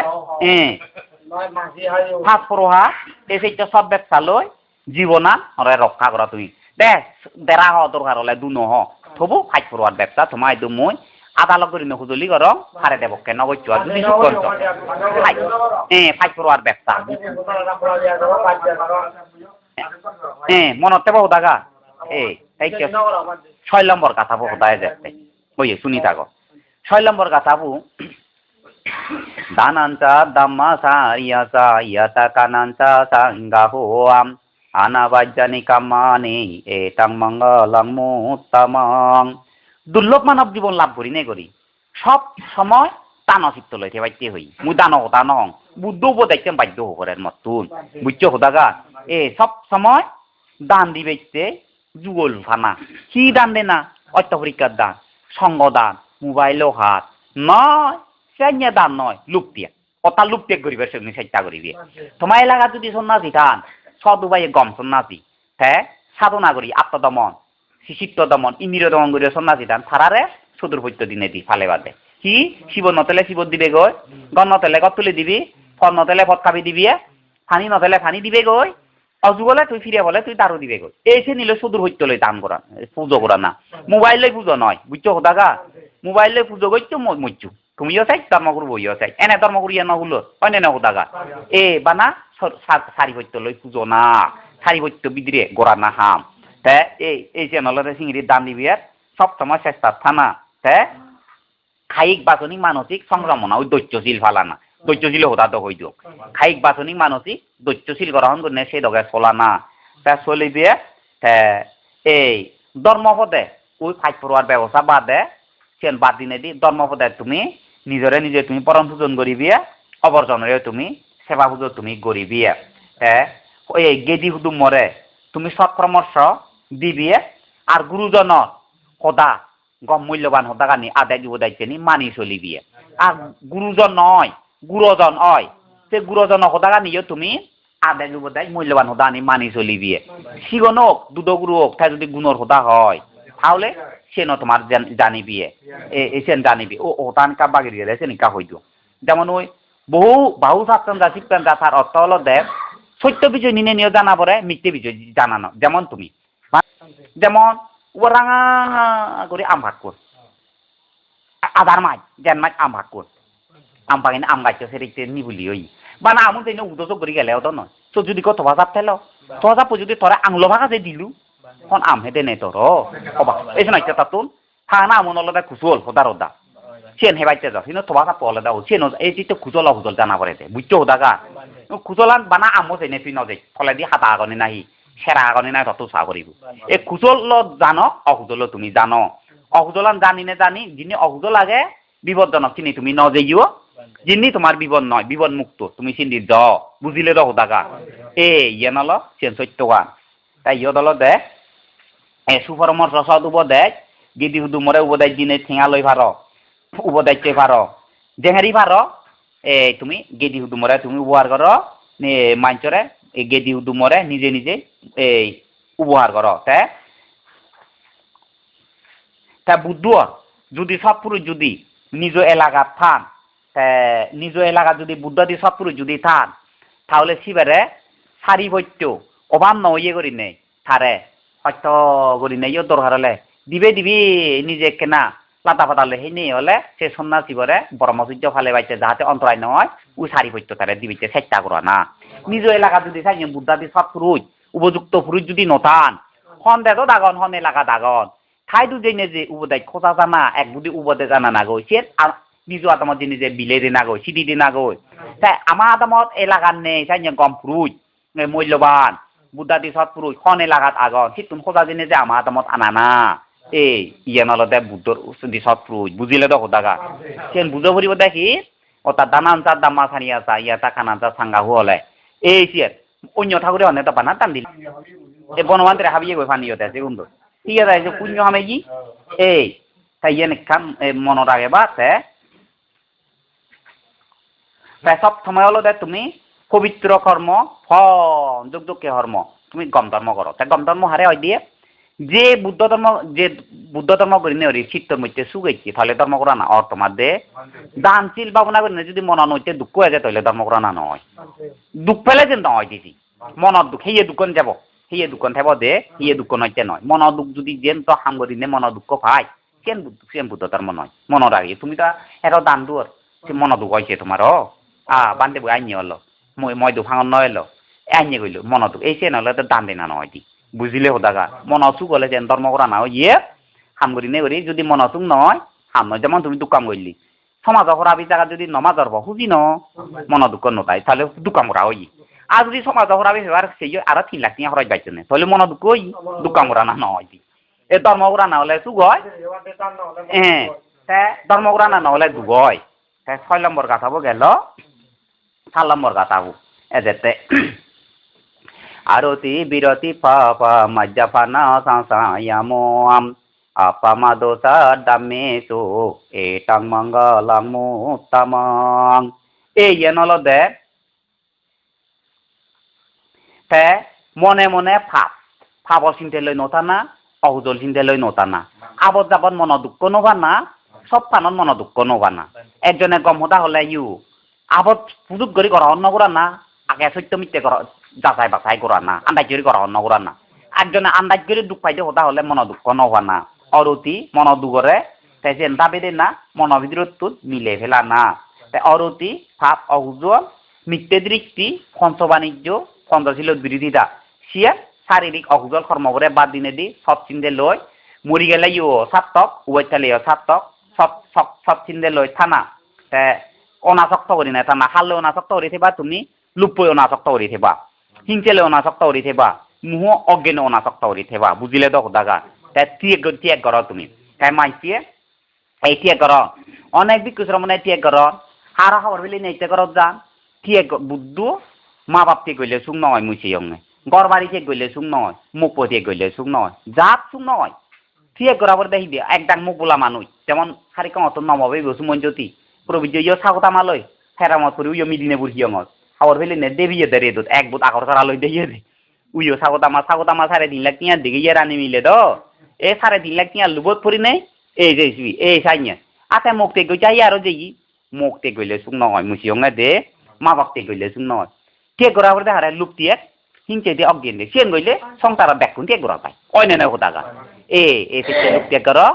ফাঁস পড়োহা এই সেইটা সব ব্যবসা লই জীবনা ওরা রক্ষা করা তুই দে দেরা হ দরকার হলে দু নহ থবু ফাইট পড়োয়ার ব্যবসা তোমায় দু মই আদালত করি নহুজলি কর হারে দেব কেন বইছ যদি সুকন্ত ফাইট পড়োয়ার ব্যবসা মনতে বহু দাগা তাই কি 6 নম্বর কথা বহুদায় দেখতে ওই শুনি থাকো 6 নম্বর কথা বু দানান্তা দাম্মা সারিয়াসা ইয়াতা কানান্তা সাঙ্গাহোয়াম আনাবাজ্জানি কামানি এটাং মঙ্গলং মুত্তমং দুর্লভ মানব জীবন লাভ করি নে করি সব সময় টান চিত্ত লইতে বাইতে হই মুই দান হতা নং বুদ্ধ উপদেশে বাধ্য হবরের মতুন বুঝছো হোদাগা সব সময় দান দিবেতে যুগল ফানা কি দান দে না অত্যপরিকার দান সঙ্গ দান মোবাইলও হাত নয় সেন্য দান নয় লুপ্তিয়া কথা লুপ্তিয়া করিবে সঙ্গে চেষ্টা করিবে তোমার এলাকা যদি সন্ন্যাসী থান সদুবাই গম সন্ন্যাসী হ্যাঁ সাধনা করি আত্মদমন শিশিত্ব দমন ইন্দ্রিয় দমন করি সন্ন্যাসী থান থারারে চতুর্ভত্য দিনে দি ফালে বাদে কি শিব নতেলে শিব দিবে গই গণ নতেলে গত তুলে দিবি ফল নতেলে ফট খাবি দিবি ফানি নতেলে ফানি দিবে গই অযুগলে তুই ফিরে বলে তুই দারু দিবে গই এসে নিলে সুদূর হইতে লই দান করা পুজো করা না মোবাইলে পুজো নয় বুঝছো হোদাগা মোবাইলে পুজো করছো মরছু তুমিও চাই ধর্মগুরু বইও চাই এনে ধর্মগুরু ইয়ে নগুলো অন্য না হোদাগা বানা সারি হইতে লই পুজো না সারি হইতে বিদিরে গোড়া না হাম তে এই চ্যানেলতে সিঙ্গির দান দিবি সব সময় চেষ্টা থানা তে খাইক বাচনিক মানসিক সংক্রমণ ওই দৈত্যশীল ফালানা দৈত্যশীল হোতা তো হইতো খাইক বাচনিক মানসিক দৈত্যশীল গ্রহণ করে সেই দগে চলানা তা চলিবে এই ধর্মপদে ওই ফাইট পড়ার ব্যবস্থা বাদে সেন বাদ দিনে দি ধর্মপদে তুমি নিজরে নিজে তুমি পরম পূজন করিবি অবর্জনরে তুমি সেবা পুজো তুমি করিবি ওই গেদি হুদুম মরে তুমি সৎপরামর্শ দিবি আর গুরুজনৰ সদা গম মূল্যবান সদা কানি আদায় দিব দায়িত্ব নি মানি চলিবি আর গুরুজন নয় গুরুজন হয় সে গুরুজনৰ সদা কানিও তুমি আদায় দিব দায় মূল্যবান সদা আনি মানি চলিবি শিগনক দুধগুরু হোক তাই যদি গুণর সদা হয় তাহলে সেন তোমার জানিবি সেন জানিবি ও তান কা বাগির গেলে সেন কা হইতো যেমন ওই বহু ছাত্র যা শিখতেন যা তার অর্থ হলো দেব সত্য বিষয় নিয়ে নিয়ে জানা পরে মিথ্যে বিষয় জানানো যেমন তুমি যেমন ও রাঙা করে আম ভাগ কর আধার মাছ যেন মাছ আম ভাগ কর আম পাকিনে আম গাছ সেরিতে নিবুলি ওই বা না আমন তাই উদোজ করে গেলে ওটা নয় তো যদি কত ভাষা ফেলো তো ভাষা যদি তোরা আংলো ভাষা যে দিলু খন আম হেদে নে তোর অবা এই শোনাই তাতুন থানা আমন আলাদা কুচল হদা রদা সেন হেবাইতে যাও কিন্তু তো ভাষা পলে দাও সেন এই যে কুচল হুজল জানা পড়ে বুঝছো হদাগা কুচলান বানা আমো যাই তুই নদে ফলে দি হাতা আগনে নাহি সেরা আগনে নাই তত চা করিব এই কুচল জানো অহুজল তুমি জানো অহুজলান জানি নে জানি যিনি অহুজল লাগে বিপদজনক চিনি তুমি ন যাইও যিনি তোমার বিপদ নয় বিপদ মুক্ত তুমি চিন্তি দ বুঝিলে রহ দাগা ইয়ে নল চেন সত্যগান তাই ইয় দল দে সুপরমর রসদ উব দেখ গিদি হুদু মরে উবদাই দিনে ঠেঙা লই ভার উবদাইতে ভার জেহারি ভার তুমি গেদি হুদু মরে তুমি উপহার কর মাঞ্চরে এই গেদি হুদু মরে নিজে নিজে এই উপহার কর তা বুদ্ধ যদি সব পুরুষ যদি নিজ এলাকার থান নিজ এলাকা যদি বুদ্ধ দি সব পুরুষ যদি থান তাহলে শিবেরে সারি ভৈত্য অভাব ন ইয়ে করি নেই থারে হয়তো করি নেই ইয়ে দরকার হলে দিবি নিজে কেনা লাতা ফাটালে সেই নেই হলে সে সন্ন্যাসী বরে ব্রহ্মচর্য ফালে বাইতে যাহাতে অন্তরায় নয় ও সারি ভৈত্য তারে দিবিতে চেষ্টা করা না নিজ এলাকা যদি চাই বুদ্ধাদি সব পুরুষ উপযুক্ত পুরুষ যদি নথান হন দেতো দাগন হন এলাকা দাগন ঠাই দুজনে যে উবদায় খোঁজা জানা এক বুদ্ধি উবদে জানা না গই সে নিজ আদামত যে নিজে বিলে দি না গই সিটি দি না গই তাই আমার আদামত এলাকার নেই তাই গম পুরুষ মূল্যবান বুদ্ধাদি সৎ পুরুষ খন এলাকাত আগন সে তুমি খোঁজা জেনে যে আমার আদামত আনা না এই ইয়ে নলদে বুদ্ধর দি সৎ পুরুষ বুঝিলে তো দাগা সেন বুঝো ফুরিব দেখি ও তার দানা আনসার দাম্মা সানি আসা ইয়া তা খানা আনসার সাঙ্গা হুয়লে এই সে অন্য ঠাকুরে অনেক তো পানা টান দিল এই বনবান্তের হাবিয়ে গই ফানি হতে আছে কিন্তু ঠিক আছে পুণ্য হামে কি এই তাই ইয়ে খান মনত আগে বা সব সময় হলো দেখ তুমি পবিত্র কর্ম যোগ্য কর্ম তুমি গম ধর্ম করো তাই গম ধর্ম হারে হয় দিয়ে যে বুদ্ধ ধর্ম করি নে চিত্তর মধ্যে সুগাইছি তাহলে ধর্ম করা না অর তোমার দে দানশীল ভাবনা করি না যদি মনের মধ্যে দুঃখ হয়ে যায় তাহলে ধর্ম করা না নয় দুঃখ পেলে যে নয় দিদি মনের দুঃখ সেই দুঃখ যাব সেই দুঃখ থাকব দে সেই দুঃখ নয়তে নয় মনের দুঃখ যদি যেন তো হাম করি নে মনের দুঃখ পাই সেন বুদ্ধ ধর্ম নয় মনের আগে তুমি তো এর দান দুয়ার সে মনের দুঃখ হয়েছে তোমার বান্ধে বই আইনি হলো মই দুফাঙত নয় এলো আইনি গইলো মনের দুঃখ এই সে নহলে তো দান দেনা নয় দি বুঝিলে হোদাগা মন অসুখ হলে যেন ধর্ম করা না ইয়ে হাম করি নে করি যদি মন অসুখ নয় হাম নয় যেমন তুমি দুঃখাম করলি সমাজ হরাবি জায়গা যদি নমাজ ধরব খুঁজি ন মন দুঃখ নতাই তাহলে দুঃখাম করা হই আর যদি সমাজ হরাবি হেবার সেই আর 3 লাখ টাকা হরাই পাইছে না তাহলে মন দুঃখ হই দুঃখাম করা না নয় দি এ ধর্ম করা না হলে সুখ হয় ধর্ম করা না হলে দুঃখ হয় 6 নম্বর কথাবো গেল 4 নম্বর কথাবো এদেরতে আরতি বিরতি পাপা মজ্জাপানা সংসায়ামোয়াম আপামাদোসা দামেসু এটাং মঙ্গলাং মুত্তমাং এই নল দে তে মনে মনে ফাপ চিন্তে লই নতানা অহুজল চিন্তে লই নতানা আবদ যাবত মন দুঃখ নবানা সব ফানত মন দুঃখ নবানা একজনে গম হতা হলে ইউ আবদ সুযোগ করি করা অন্য করা না আগে সত্য মিথ্যে করা যাচাই বাছাই করা না আন্দাজ করে করা অন্য করা না একজনে আন্দাজ করে দুঃখ পাইতে হতা হলে মন দুঃখ নবা না অরতি মন দুগরে তাই যে দাবি দে না মন ভিতরত মিলে ফেলা না তাই অরতি ফাপ অহুজল মিথ্যে দৃষ্টি পঞ্চ বাণিজ্য পঞ্চশীল বিরোধিতা সিয়ে শারীরিক অহুজল কর্ম করে বাদ দিনে দি সব চিন্তে লই মরি গেলে ইও সাতক উবাইতালে সাতক সব চিন্তে লই থানা অনাসক্ত করি না থানা হালে অনাসক্ত করি থেবা তুমি লুপই অনাসক্ত করি থেবা হিংসেলে অনাসক্ত করি থেবা মুহ অজ্ঞানে অনাসক্ত করি থেবা বুঝিলে তো দাগা তাই ত্যাগ কর তুমি তাই মাইছিয়ে এই ত্যাগ কর অনেক বিকুশ্র মানে ত্যাগ কর হারা খাবার বেলি নেইতে কর যান ত্যাগ বুদ্ধ মা বাপ ত্যাগ গইলে সুখ নয় মুছি অঙ্গে গড় বাড়ি ত্যাগ গইলে সুখ নয় মুখ ত্যাগ গইলে সুখ নয় জাত সুখ নয় ত্যাগ করাবার দেখি দিয়ে একদাং মুখ বোলা মানুষ যেমন সারি কত নমাবে বসুমন জ্যোতি প্রবিজ্য ইয় সাগতা মালয় ফেরামত করে উইয় মিদিনে বুঝি অঙ্গত খাবার ফেলে নে দেবিয়ে দে রেদত এক বুত আকর সারা লই দিয়ে দে উইয় সাগতা মা সারে 3 লাখ টিয়া দিকে ইয়ে রানি মিলে দ 3.5 লাখ টিয়া লুবত পরি নাই এই জেসবি এই সাইnya ate mokte go jai aro jeyi mokte goile sung noy musiong de ma bakte goile sung noy te gora borde hare luptiek hingche de oggen de sien goile songtara bekun te gora pai oine na hodaga e te lupte garo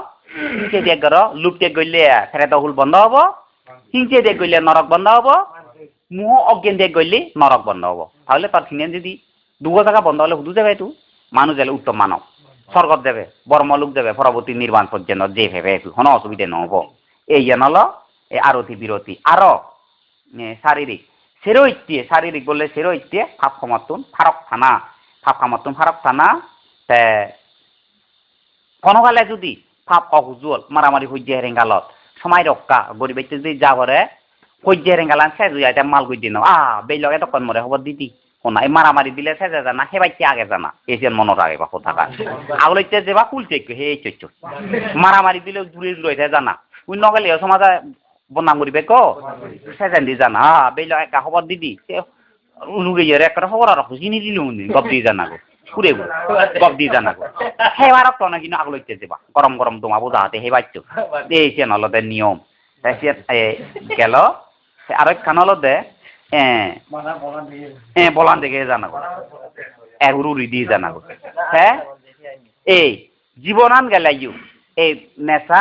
hingche de garo lupte goile sare dahul bondo hobo hingche de goile norok bondo hobo muho oggen de goile norok bondo hobo তাহলে তার থিনেন যদি দুগো জায়গা বন্ধ হলে হুদু যাবে তু মানুষ গেলে উত্তম মানব স্বর্গত যাবে বর্মলোক যাবে পরবর্তী নির্বাণ পর্যন্ত যে ভেবে কোনো অসুবিধা নহব এই যেন হলো এই আরতি বিরতি আরো শারীরিক শারীরিক বললে সেরোইতে ফাপ সমর্থন ফারক থানা কোনোকালে যদি ফাপ অহুজুল মারামারি হইজে হেরেঙ্গালত সময় রক্ষা গরিবের যদি যা ভরে হইজে হেরেঙ্গালান শেষ হয়ে যায় মাল গই দিন বেই লগে তখন মরে খবর দিদি শোনা এই মারামারি দিলে শেষে জানা সেবাইতে আগে জানা এসিয়ান মনত আগে বা থাকা আগলৈতে যেবা কুলছে সেই চৈত্য মারামারি দিলে জুড়ে জুড়ে জানা ওই নগেলে সমাজে বনাম করিবে ক সেজেন দি জানা বেই লগে একটা খবর দিদি লুগে একটা খবর আর চিনি দিল গপ দি জানা গো ফুরে গো গপ দি জানা গো সেবারক তো না কিন্তু আগলৈতে যাবা গরম গরম দমাবো যাহাতে সেবাইতো এসিয়ান হলতে নিয়ম গেল আর একখান হলতে বলান দেখে জানাবো এগুরুরি দিয়ে জানাবো হ্যাঁ এই জীবনান গেলে এই নেশা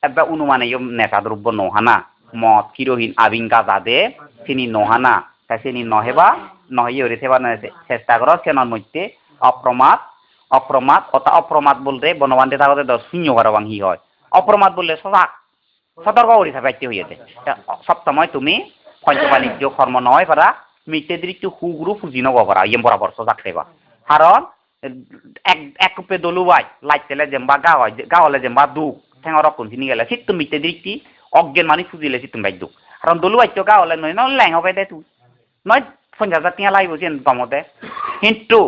এবার অনুমানে নেশা দ্রব্য নহানা মদ হিরোইন আবিন গাঁজা দে চিনি নহানা তা চিনি নহেবা নহে ওরে সেবা চেষ্টা করো সেনার মধ্যে অপ্রমাদ অপ্রমাদ বলতে বনবান্ধে থাকতে শূন্য করা বাংহি হয় অপ্রমাদ বললে সতর্ক করে থাকতে হইয়াছে সবসময় তুমি পঞ্চবাণিজ্য কর্ম নয় পারা মিটে দৃষ্টি হুগুরু ফুজি নব পারা ইয়ে বরাবর সজাগতেবা কারণ এক রূপে দলুবাই লাইতেলে যেমবা গাওয়ালে যেমবা দুঃখ ঠেঙর রকম চিনি গেলে সিট মিটে দৃষ্টি অজ্ঞান মানে ফুজিলে সিট বাই দুঃখ কারণ দলুবাই তো গাওয়ালে নয় ল্যাং হবে দে তুই নয় 50,000 টিয়া লাগবে যেন কমতে কিন্তু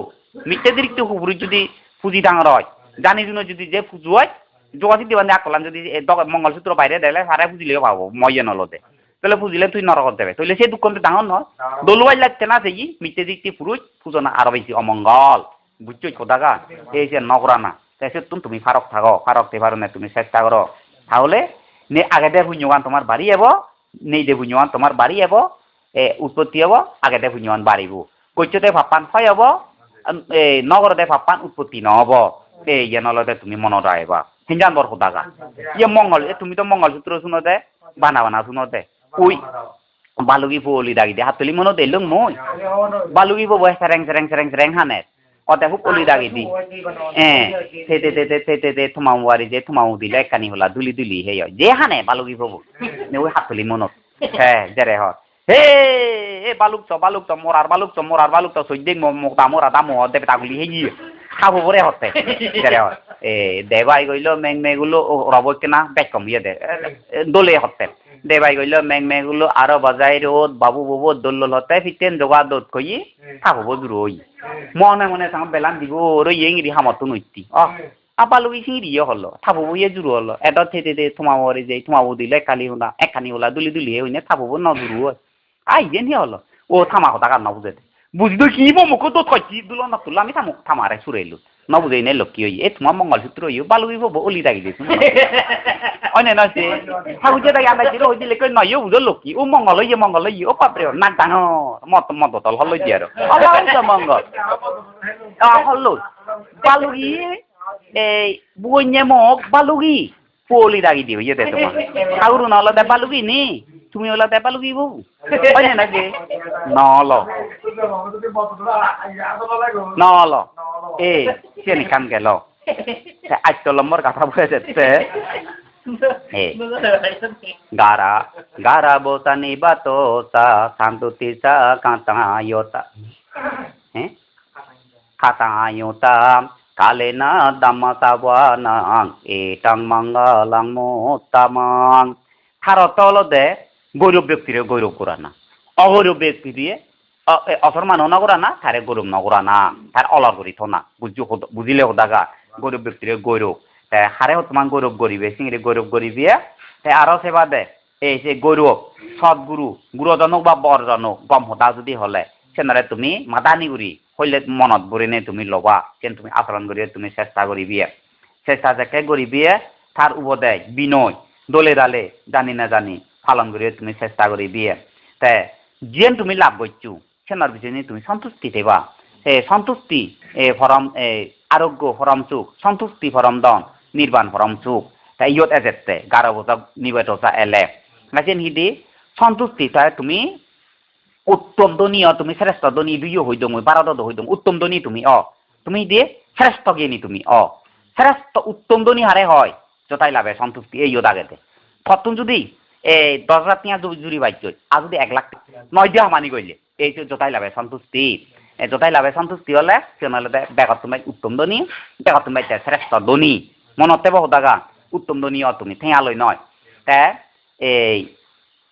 মিটে দৃষ্টি হুগুরু যদি ফুজি ডাঙর হয় জানি জন্য যদি যে ফুজু হয় যোগাযোগ দিবান আকলাম যদি মঙ্গলসূত্র বাইরে দিলে সারা ফুজিলেও পাবো মইয়ে নলতে তাহলে ফুজিলে তুই নরকত দেবে তাহলে সেই দুঃখ তো ডাঙর নয় দলুয়াই লাগছে না সেই মিটে দিকটি পুরুষ পুজো আরো বেশি অমঙ্গল বুঝছো খোদাগা এই যে নগরা না তাই তুমি ফারক থাকো ফারক পারো না তুমি চেষ্টা করো তাহলে আগে দে ভুঞ্জগান তোমার বাড়ি যাব নেই দে ভুঞ্জগান তোমার বাড়ি যাব উৎপত্তি হব আগে দে ভুঞ্জগান বাড়িব কৈত্যতে ভাবপান হয় হব এই নগরতে ভাবপান উৎপত্তি নহব এই যে নলতে তুমি মনত আহিবা হিঞ্জান বৰ খোদাগা ইয়ে মঙ্গল তুমি তো মঙ্গলসূত্র শুনোতে বানা শুনোতে ওই বালুগি পুলি দাগি দে হাতলি মনো দে লং মই বালুগি বো সেরেং হানে অতে হুক পুলি দাগি দি তে থমাওয়ারি যে থমাও দিলে কানি হলা দুলি হে যে হানে বালুগি বো নে ওই হাতলি মনো হ্যাঁ জেরে হ হে বালুক তো মোরার বালুক তো সইদিন মোকতা মোরা দামো দেবে তাগুলি হে ই খাবো বরে হতে জেরে হ দেবাই গইলো মেগুলো রবকে না বেকম ইয়ে দে দোলে হতে দেবাই গইলো মেগুলো আরো বাজাই রোদ বাবু ববো দোল হতে ফিতেন জোগা দোদ কই খাবো জুরই মনে সাং বেলান দিব রই ইংরি হামত নইতি আপালুই সিঁড়ি হলো থাবো ইয়ে জুরু হলো এত থেতে থমাবরে যে থমাবো দিলে একখানি হলা দুলি হইনে থাবো ন জুরু আই যেন হলো ও থামা কথা কার না বুঝে বুঝিতো কি মুখ তো থইছি দুল না তুলা আমি থামারে সুরাইলু ন বুঝাই নাই লক্ষ্মী হই এ তোমার মঙ্গলসূত্র হইও বালুই ববো অলি দাগি দিছ অনে না সে ঠাকুর দাগি আন্দাজ দিলে হই দিলে কই নয় বুঝল লক্ষ্মী ও মঙ্গল হই ও পাপরে নাক ডাঙর মত তল হল দি আর আল্লাহ মঙ্গল হলো বালুই এই বুইনে মক বালুগি পলি দাগি দি হইয়ে দে তোমার ঠাকুর নল দে বালুগি নি তুমি ওলা দে বালুগি বউ অনে না যে নল এই চেনি কাম গেল আজ লম্বর কথা বলে যাচ্ছে গারা বোতানি বাতোতা শান্তুতিসা কাঁতায়তা কাঁতায়তা কালে না দামাতাবানাং এটাং মঙ্গলাং মোত্তামাং ভারত হলদে গৌরব ব্যক্তিরে গৌরব করা না অগৌরব ব্যক্তি দিয়ে অসম্মান নগরা না তারে গৌরব নগরা না তার অলর করি থনা বুঝিলে হোদাগা গৌরব ব্যক্তিরে গৌরব হারে তোমার গৌরব করিবে সিংরে গৌরব করিবে আরো সেবা দে এই যে গৌরব সৎগুরু গুরুজনক বা বরজনক গম হতা যদি হলে সেনারে তুমি মাদানি গুরি হইলে মনত বরি নে তুমি লবা কেন তুমি আচরণ করিয়ে তুমি চেষ্টা করিবি চেষ্টা চেকে গরিবিয়ে তার উপদেশ বিনয় দলে দালে জানি না জানি পালন করিয়ে তুমি চেষ্টা করি বিয়ে তে যেন তুমি লাভ করছো সেনার বিষয়ে তুমি সন্তুষ্টি দেবা সন্তুষ্টি ফরম আরোগ্য ফরম সুখ সন্তুষ্টি ফরম দন নির্বাণ ফরম সুখ তাই ইয়ত এজেতে গারো বছর নিবেদতা এলে গাছেন হিদি সন্তুষ্টি তাই তুমি উত্তম দনীয় তুমি শ্রেষ্ঠ দনী দুইও হই দম ভারতত হই দম উত্তম দনী তুমি তুমি দিয়ে শ্রেষ্ঠ জ্ঞানী তুমি শ্রেষ্ঠ উত্তম দনী হারে হয় যতাই লাভে সন্তুষ্টি এই আগেতে ফতুন যদি 10,000 টিয়া জুড়ি বাইক আর যদি 1 লাখ 9 দিয়া মানি গইলে এই যতাই লাভে সন্তুষ্টি যতাই লাভে সন্তুষ্টি হলে সেনালে বেগত তুমি উত্তম দনী বেগত তুমি শ্রেষ্ঠ দনী মনতে বহুদাগা উত্তম দনী তুমি ঠেঙালৈ নয় তে এই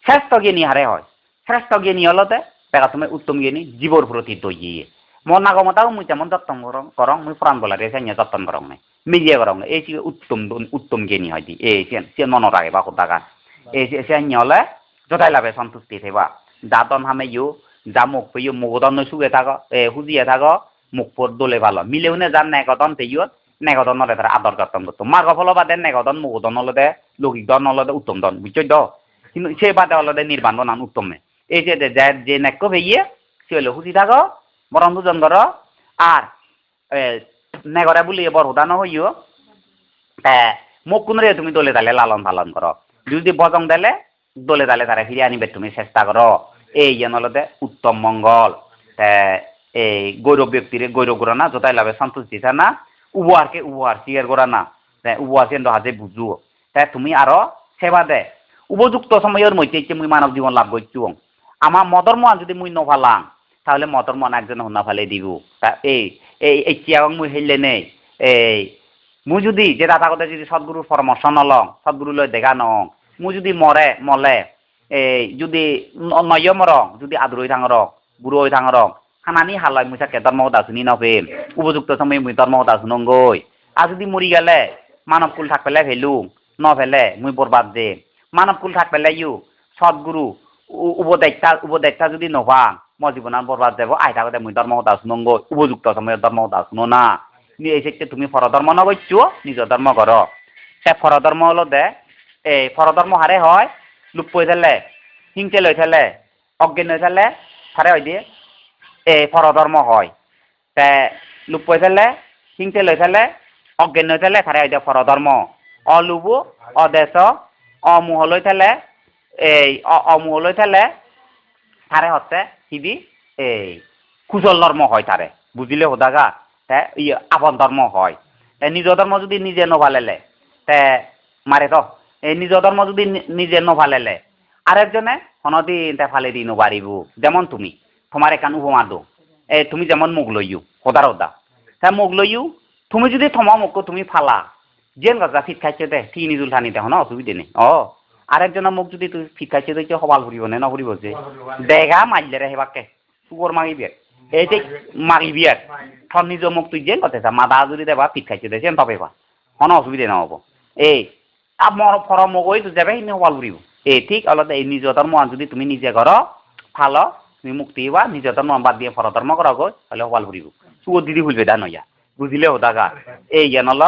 শ্রেষ্ঠ জ্ঞানী হারে হয় শ্রেষ্ঠ জ্ঞানী হলতে বেগত তুমি উত্তম জ্ঞানী জীবর প্রতি দইয়ে মন নাগমতাও মুই তেমন যত্ন করং মুই প্রাণ বলা রে সেন যত্ন করং নাই মিলিয়ে করং এই উত্তম জ্ঞানী হয় দি এই সেন মনত রাখে বা কোথাকা এই সেন হলে যথাই লাভে সন্তুষ্টি থেবা দাতন হামে ইউ যা মুখ পেয়ে মুগদন সুগে থাক হুজিয়ে থাক মুখ পর দোলে ভালো মিলেও নে যান নেগদন তেইয়ত নেগদন নলে তারা আদর যত্ন করতো মার্গ ফল বাদে নেগদন মুগদন নলদে লৌকিক দন নলদে উত্তম দন বুঝছই দ কিন্তু সে বাদে অলদে নির্বাণ নান উত্তমে এই যে নেক্য ভেইয়ে সে হলে হুজি থাক বরং দুজন কর আর নেগরে বলি বড় হুদানো হইও মুখ কোন রে তুমি দলে দালে লালন পালন করো যদি বজং দিলে দলে দালে তারা ফিরে আনিবে তুমি চেষ্টা করো এই নলদে উত্তম মঙ্গল এই গৌরব ব্যক্তির গৌরব গোরা না যতাই লাভে সন্তুষ্টি না উপহারকে উপহার সিয়ার গোরা না উপহার কেন্দ্র হাতে বুঝুও তুমি আরো সেবা দে উপযুক্ত সময়ের মধ্যে মুই মানব জীবন লাভ করছু আমার মদর মন যদি মুই নভালাম তাহলে মদর মন একজন হন্না ফালে দিব এই চিয়াং মুই হেললে নেই মুই যদি যে দাদা কথা যদি সদ্গুরুর পরামর্শ নলং সদ্গুরু লয় দেখা নং মুই যদি মলে যদি নয় মরং যদি আদর হয়ে থাঙর বুড়ো হয়ে থাঙর খানানি হালয় মুই থাকে ধর্ম কথা শুনি নফেম উপযুক্ত সময় মুই ধর্ম কথা শুনঙ্গই আর যদি মরি গেলে মানব কুল থাক পেলে ভেলু ন ফেলে মুই বরবাদ দে মানব কুল থাক পেলে ইউ সদ্গুরু উপদেষ্টা যদি নভা মই জীবনান বরবাদ যাব আই থাকতে মুই ধর্ম কথা শুনঙ্গই উপযুক্ত সময় ধর্ম কথা শুনো না এই ক্ষেত্রে তুমি পরধর্ম নগচ্ছ নিজ ধর্ম কর সে পরধর্ম হলো দে এই পরধর্ম হারে হয় লুপ পই থেলে হিংসে লই থেলে অজ্ঞান হয়ে থেলে হারে হয় দিয়ে এই পরধর্ম হয় তে লুপ পই থেলে হিংসে লই থেলে অজ্ঞান হয়ে থেলে হারে হয় দিয়ে পরধর্ম অলুবু অদেশ অমুহ লই থেলে এই অমুহ লই থেলে হারে হচ্ছে সিবি এই কুশল ধর্ম হয় তারে বুঝিলে হোদাগা আপন ধর্ম হয় নিজ ধর্ম যদি নিজে নভালেলে তে মারে তো এই নিজ ধর্ম যদি নিজে নভালেলে আরেকজনে হনদিন তে ফালে দি নবারিব যেমন তুমি তোমার একান উপমা দো তুমি যেমন মুখ লইও হোদার হোদা তা মুখ লইও তুমি যদি থমা মুখকে তুমি ফালা যেন গাছা ফিট খাইছে দে ঠিক নিজুল টানিতে হন অসুবিধে নেই আরেকজনের মুখ যদি তুই ফিট খাইছে দেখে সবাল ফুরিব নে নফুরিব যে দেখা মারলে রে হেবাকে কুকুর মাগিবি এই যে মাগিবি আর থর নিজ মুখ তুই যেন কথা মাদা যদি দেবা ফিট খাইছে দে যেন পাবেবা হন অসুবিধা নহব এই আমার ফরম মগই তো যাবে ইনি সবাল ফুরিব ঠিক আলাদা এই নিজ ধর্ম যদি তুমি নিজে করো ভালো তুমি মুক্তি হবা নিজ ধর্ম বাদ দিয়ে ফর ধর্ম করা গো তাহলে সবাল ফুরিব চুয় দিদি ভুলবে দা নইয়া বুঝিলে হোদাগা এই জ্ঞানল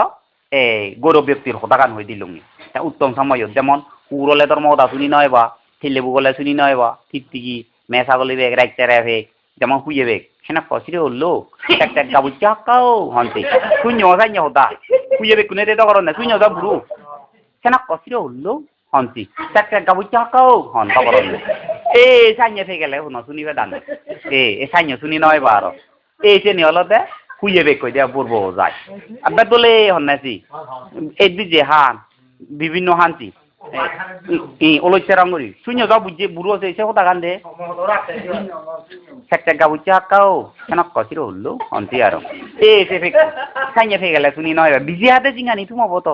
এই গৌরব ব্যক্তির হোদাগান হয়ে দিলুঙ্গি উত্তম সময় যেমন উড়লে ধর্ম হোদা শুনি নয় বা ঠেলে গলে শুনি নয় বা ঠিক ঠিকই মেসা গলি বেগ রাখতে রে যেমন হুইয়ে বেগ সেনা কষিরে হলো একটা গাবুচা হাক্কাও হন্তে শূন্য যাই হোদা হুইয়ে বেগ কোনে তো করো না শূন্য যা বুড়ো সেনা কষিরে হলো হন্তি একটা গাবুচা হাক্কাও হন তো করো না এই সাইনে থেকে গেলে শুনো শুনিবে দান এই সাইনে শুনি নয় বা আরো এই যে নিহলতে হুইয়ে বেগ কই দিয়া বুড়বো যায় আবার তোলে হন্নাছি এই যে হান বিভিন্ন হানতি ওলইছে রঙরি শূন্য যা বুঝে বুড়ো আছে সে কথা গান দে একটা গাবুচা হাক্কাও সেনা কষিরে হলো হন্তি আরো এই যে ফেক সাইনে থেকে গেলে শুনি নয় বিজি হাতে জিঙ্গানি তুমি হবো তো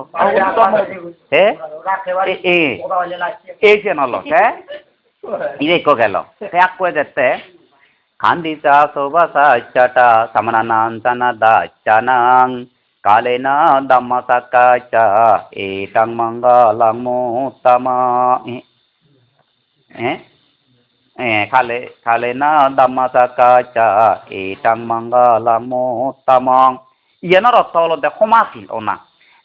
হ্যাঁ এই যে নল হ্যাঁ ইরে কো গেল এক কয়ে যেতে খান্দিতা সোবাসা চাটা সামনানান্তনা দাচানাং কালেনা দাম্মাসাকাচা এটাং মঙ্গলাং মুত্তমা কালেনা দাম্মাসাকাচা এটাং মঙ্গলাং মুত্তমং ইয়ানোর অর্থ হলো দে ক্ষমাশীল ওনা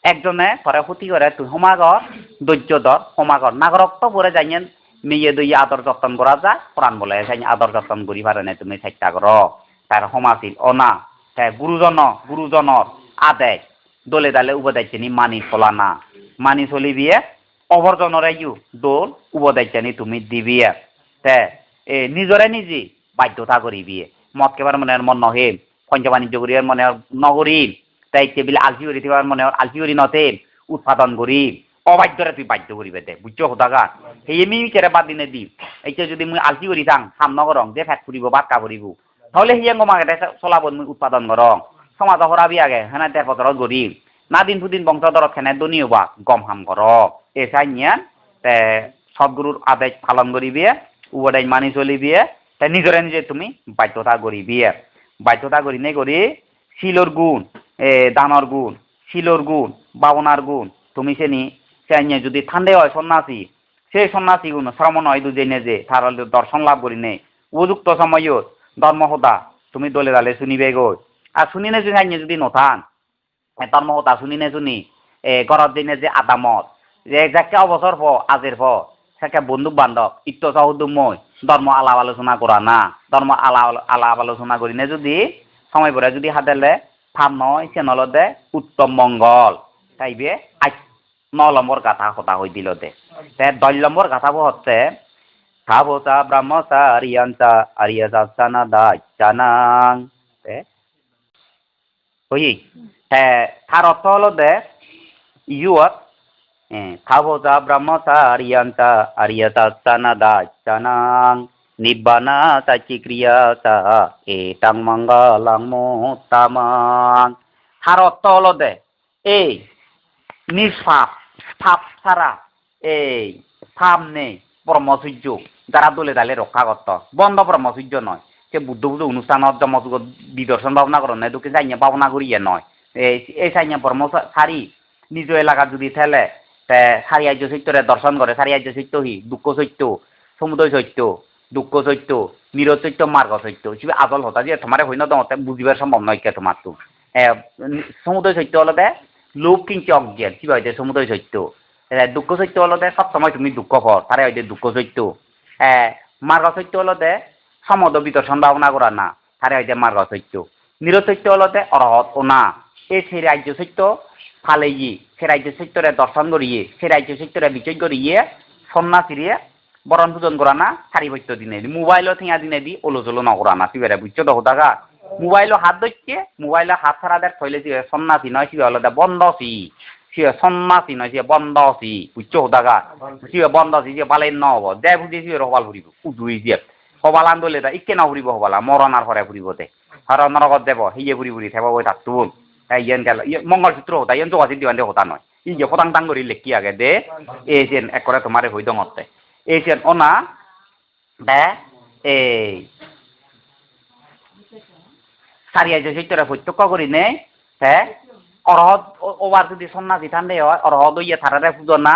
একজনে করে ক্ষতি করে তুই সমাগর ধৈর্য ধর সমাগর নাগরক্ত পরে যাইয়েন মেয়ে দই আদর যত্ন করা যায় প্রাণ বলে আদর যত্ন করি পারে না তুমি চেষ্টা করো তার সমাজীল অনা গুরুজনৰ আদেশ দলে দালে উপদাইছেনি মানি চলা না মানি চলিবিয়ে অবর্জনরে ইউ দোল উপদাইছেনি তুমি দিবিয়ে তে নিজরে নিজে বাধ্যতা করিবিয়ে মদ কেবার মনে মন নহিম পঞ্চ বাণিজ্য করি মনে নগরীম তাই টেবিল আলফি করি তোমার মনে আলফি করি নতে উৎপাদন করি অবাধ্যরে তুই বাধ্য করিবে দে বুঝছো কোথাকা সেই মি কেরে বাদ দিনে দি এইটা যদি মুই আলফি করি থাং সাম নগরং যে ফেট ফুরিব বাক্কা করিব তাহলে সেই গমাকে চলাব মুই উৎপাদন করং সমাজ হরাবি আগে হেনা ১৩ বছৰত গরি না দিন ফুদিন বংশধরত খেনে দনি হবা গম হাম কর এসাই নিয়া তে সদ্গুরুর আদেশ পালন করিবি উবদাই মানি চলিবি তে নিজরে নিজে তুমি বাধ্যতা করিবি বাধ্যতা করি নে করি শিলর গুণ দানর গুণ শিলর গুণ বাবনার গুণ তুমি চেনি সে যদি ঠান্ডে হয় সন্ন্যাসী সেই সন্ন্যাসী গুণ শ্রমণ হয় দুজনে যে তার দর্শন লাভ করি নে উপযুক্ত সময়ত ধর্মসদা তুমি দলে দালে শুনিবে গই আর শুনি নে যদি নথান ধর্মসদা শুনি নে শুনি ঘরত দিনে যে আদামত যে যাকে অবসর প আজের প সেকে বন্ধু বান্ধব ইত্য সহদু মই ধর্ম আলাপ আলোচনা করা না ধর্ম আলাপ আলোচনা করি নে যদি সময় পরে যদি হাতেলে ফাম নয় সে নলদে উত্তম মঙ্গল তাইবে ৯ নম্বর গাথা কথা হই দিল দে ১০ নম্বর গাথাবো হচ্ছে খাবোতা ব্রহ্মচা আরিয়ান্তা আরিয়া সানা দাচানাং হই তার অর্থ হলো দে ইউত খাবোতা ব্রহ্মচা আরিয়ান্তা আরিয়া সানা দাচানাং নিব্বানা চাচিক্রিয়াতা এটাং মঙ্গলাং মোত্তামাং তার অর্থ হলো দে এই নিষ্পাপ পাপ ছাড়া এই পাপ নেই ব্রহ্মচর্য যারা দলে দালে রক্ষা করত বন্ধ ব্রহ্মচর্য নয় সে বুদ্ধ বুদ্ধ অনুষ্ঠানত জমযুগ বিদর্শন ভাবনা করে না দুকে চাইনে ভাবনা করিয়ে নয় এই চাইনে ব্রহ্মচারী নিজ এলাকা যদি ঠেলে সারি আর্য সত্যরে দর্শন করে সারি আর্য সত্য হি দুঃখ সত্য সমুদয় সত্য দুঃখ সত্য নিরজ সত্য মার্গ সত্য সে আজল হতা যে তোমার হইন দমতে বুঝিবার সম্ভব নয় কে তোমার তো সমুদয় সত্য হলো দে লোভ কিঞ্চি অজ্ঞান কি হয় সমুদয় সত্য দুঃখ সত্য হলো দে সব সময় তুমি দুঃখ পর তারে হয় দুঃখ সত্য মার্গ সত্য হলো দে সমদ বিদর্শন ভাবনা করা না তারে হয় মার্গ সত্য নিরজ সত্য হলো দে অরহত ও না এই সেই রাজ্য সত্য ফালে সে রাজ্য সত্যরে দর্শন করিয়ে সে রাজ্য সত্যরে বিচয় করিয়ে সন্ন্যাসীরে বরণ পূজন করা না সারিবত্য দিনে দি মোবাইলও থিয়া দিনে দি ওলোচলো নকরা না তুই বুঝছো তো হোদাগা মোবাইলও হাত ধরছে মোবাইলও হাত ছাড়া দেখ থইলে সন্ন্যাসী নয় সে হলো বন্ধসি সে সন্ন্যাসী নয় সে বন্ধসি বুঝছো হোদাগা সে বন্ধসি সে বালাই নহব দে বুঝি সে হবাল ফুরিব উদুই দিয়ে হবাল আন্দোলে দা ইকে না ফুরিব হবালা মরণার ঘরে ফুরিব দে হর নরকত দেব হিয়ে ফুরি ফুরি থেব বই থাকতো ইয়েন গেল মঙ্গলসূত্র হতা ইয়েন যোগাযোগ দিবান হতা নয় ই যে ফটাং টাং করি লেখি আগে দে এই যেন একরে তোমারে হই দঙতে এই যেন অনা দে এই সারিয়া যে সত্যরে প্রত্যক্ষ করি নে হ্যাঁ অরহত ওবার যদি সন্ন্যাসী ঠান্ডে হয় অরহত ইয়ে থারারে পুজো না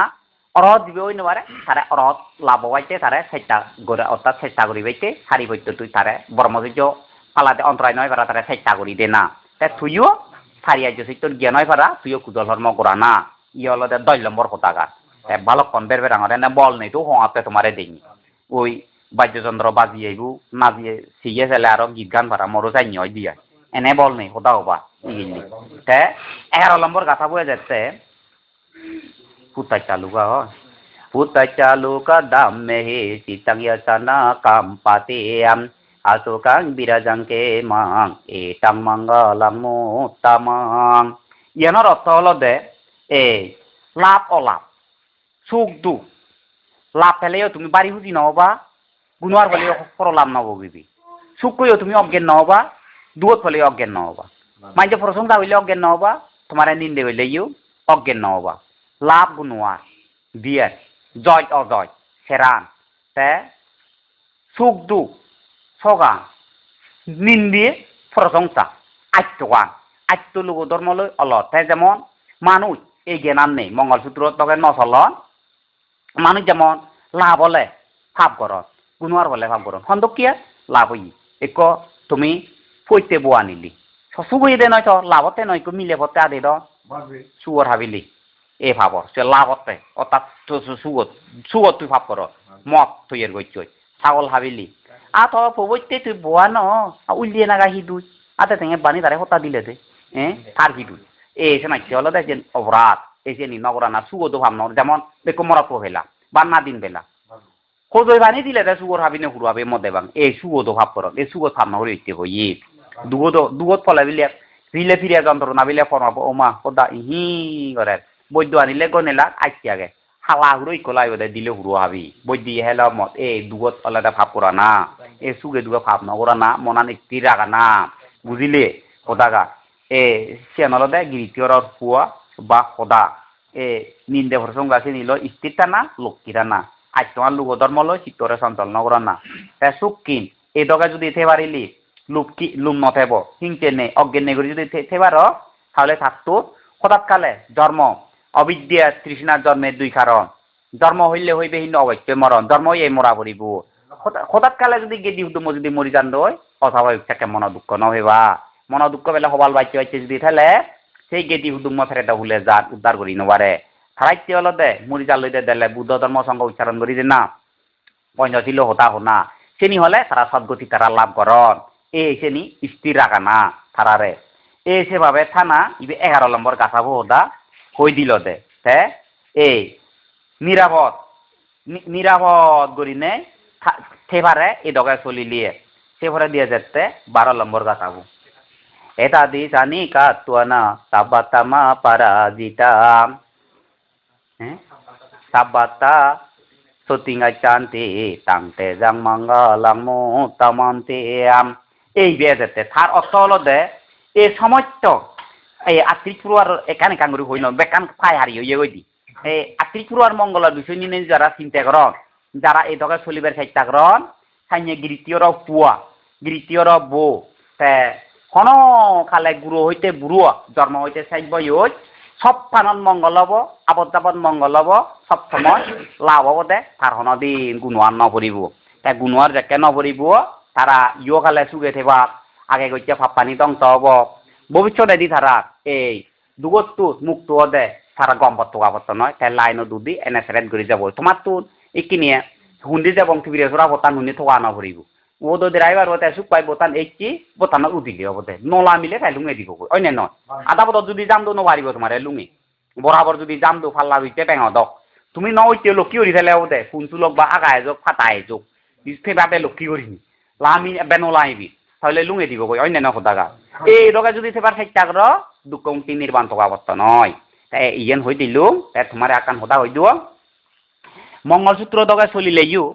অরহত দিবে ওই নেবারে তারে অরহত লাভ হওয়াইতে তারে চেষ্টা করে অর্থাৎ চেষ্টা করি বাইতে সারি বৈদ্য তুই তারে ব্রহ্মচর্য পালাতে অন্তরায় নয় পারা তারে চেষ্টা করি দে না তে তুইও সারিয়া যে সত্যর জ্ঞান হয় পারা তুইও কুদল ধর্ম করা না ইয়ে হলো ১০ নম্বর হতাকার ভালক্ষণ বের বেড়াঙর এনে বল নেই তো হওয়াতে তোমারে দেয়নি ওই বাদ্যযন্ত্র বাজিয়ে আইবু নাজিয়ে সিয়ে ফেলে আরো গীত গান পারা মরো চাইনি হয় দিয়া এনে বল নেই হতা হবা ইগিনি তে ১১ নম্বর গাথা বয়ে যাচ্ছে পুতাই চালুকা হয় পুতাই চালুকা দাম মেহে চিতাঙ্গিয়া চানা কাম পাতে আসুকাং বিরাজাংকে মাং এটাং মঙ্গলাং মোত্তামাং ইয়ানোর অর্থ হলো দে এই লাভ অলাভ সুখ দুঃখ লাভ পেলেও তুমি বাড়ি বুঝি নহবা গুণোয়ার ফলেও পরলাভ নবগিবি সুখ কইও তুমি অজ্ঞান নহবা দুধ ফলে অজ্ঞান নহবা মাইজে প্রশংসা হইলে অজ্ঞান নহবা তোমার নিন্দে হইলে ইউ অজ্ঞান নহবা লাভ গুণোয়ার বিয়ার জয় অজয় সেরান তে সুখ দুঃখ সগান নিন্দিয়ে প্রশংসা আত্মগান আত্মলোক ধর্মলৈ অলট যেমন মানুষ এই জ্ঞান নেই মঙ্গলসূত্র তখন নচলন মানুষ যেমন লাভ হলে ভাব করত গুণোয়ার হলে ভাব করত সন্দকিয়া লাভ হই এক তুমি ফইতে বোয়া নিলি সুখ হইয়ে দে নয় লাভতে নয় মিলে ভতে আদে দ সুগর হাবিলি এ ভাবর সে লাভতে অর্থাৎ সুগর তুই ভাব কর মদ তুই এর গই ছাগল হাবিলি আ তো পবইতে তুই বোয়া ন উলিয়ে নাগা হিদুই আতে তেঙে বানি তারে হতা দিলে দে তার হিদুই সে নাকি হলো দে যে অপরাধ যে নি নগরানা সুগো তো ভাবন যেমন বেকো মরাত বেলা বা না দিন বেলা খোঁজই বানি দিলে দে সুগর হাবিনে হুড়াবে মদে বাং সুগো তো ভাব কর সুগো ভাবনা হরে ইতে হই দুগত ফলে বিলে ফিলে ফিরে যন্ত্রণা বিলে ফরমাবো ওমা ওদা ইহি করে বৈদ্য আনিলে গনেলা আইছি আগে হালা হুড়ই কলাই ওদে দিলে হুড়ো হাবি বৈদ্য হেল মত দুগত ফলে ভাব করা না সুগে দুগা ভাব নগরা না মনান একটি রাগা না বুঝিলে ওদাগা সিয়ানল দে গিরিতিয়র হুয়া বা সদা নিন্দে ভরসঙ্গাছে নিল স্থিরটা না লক্ষ্মীরা না আজ তোমার লুগ ধর্মল চিত্তরে সঞ্চল নগরা না সুকিন এই দগা যদি এতে পারিলি লুম নথেব হিংতে নে অজ্ঞান নেগরি যদি থেবার তাহলে থাকতো হঠাৎকালে জন্ম অবিদ্যা তৃষ্ণার জন্মের দুই কারণ জন্ম হইলে হইবে হিন্দু অবৈক্য মরণ জন্ম এই মরা পড়িব হঠাৎকালে যদি গেদি হুদুম যদি মরি যান দই অস্বাভাবিক থাকে মন দুঃখ নহইবা মন দুঃখ বেলা হবাল বাইতে বাইতে যদি থালে সেই গেদি হুদুম ফেরেটা হুলে যান উদ্ধার করি নবারে থারাইতে হলো দে মুড়ি জাল লইতে দেলে বুদ্ধ ধর্ম সঙ্গ উচ্চারণ করি দে না পঞ্চশীল হতা হনা সেনি হলে তারা সদ্গতি তারা লাভ করন সেনি স্থির রাখা না তারারে সেভাবে থানা ইবে 11 নম্বর গাছাবো হদা হই দিল দে তে নিরাপদ গরিনে থেবারে এই দগায় চলিলিয়ে সেভাবে দিয়ে যেতে 12 নম্বর গাছাবো এটা দি জানি কাতুয়ানা সাবাতামা পারাজিতা sabata sotinga chanti tangte jang mangalang mo tamanti এই বেজেতে তার অর্থ হলো দে এই সমস্ত আত্রিপুরার এখানে কাঙ্গুরি হইল বেকান ফাই হারি হইয়ে গই দি আত্রিপুরার মঙ্গলের বিষয় নিয়ে যারা চিন্তা করন যারা এই দগে চলিবার চেষ্টা করন সাইনে গিরিতিয়র পুয়া গিরিতিয়র বো তে কোন খালে গুরু হইতে বুড়ুয়া জন্ম হইতে চাইব ইয় সব ফানত মঙ্গল হব আবদ যাবদ মঙ্গল হব সব সময় লাভ হব দে তার হনদিন গুণোয়ার নপরিব তাই গুণোয়ার যাকে নপরিব তারা ইয় খালে সুগে থেবা আগে গইতে ফাপ্পানি ধ্বংস হব ভবিষ্যতে দি তারা দুগতু মুক্ত দে তারা গম্পত তোগাপত্ত নয় তাই লাইন দুদি এনে সেরেট করে যাব তোমার তো ইকিনিয়ে হুন্দি যাব টিভিরে সরা বতান হুন্দি থোকা নপরিব ও তো ড্রাইভার হতে সুখ পাই বোতান এইটি বোতানত উদিলে হব দে নলা মিলে তাই লুঙে দিব অন্য নয় আধা বদল যদি জাম দো নবারিব তোমার লুঙে বরাবর যদি জাম দো ফাল্লা হইতে পেঙ দক তুমি ন হইতে লক্ষ্মী করি ফেলে হব দে ফুনচু লক বা আগায় যোগ ফাটাই যোগ ফেবাতে লক্ষ্মী করিনি লামি বেনলা আইবি তাহলে লুঙে দিব কই অন্য নদাগা এই দগা যদি সেবার চেষ্টা কর দুকংটি নির্বাণ থকা অবস্থা নয় তাই ইয়েন হই দিলু তাই তোমার আকান হতা হই দিও মঙ্গলসূত্র দগা চলিলে ইউ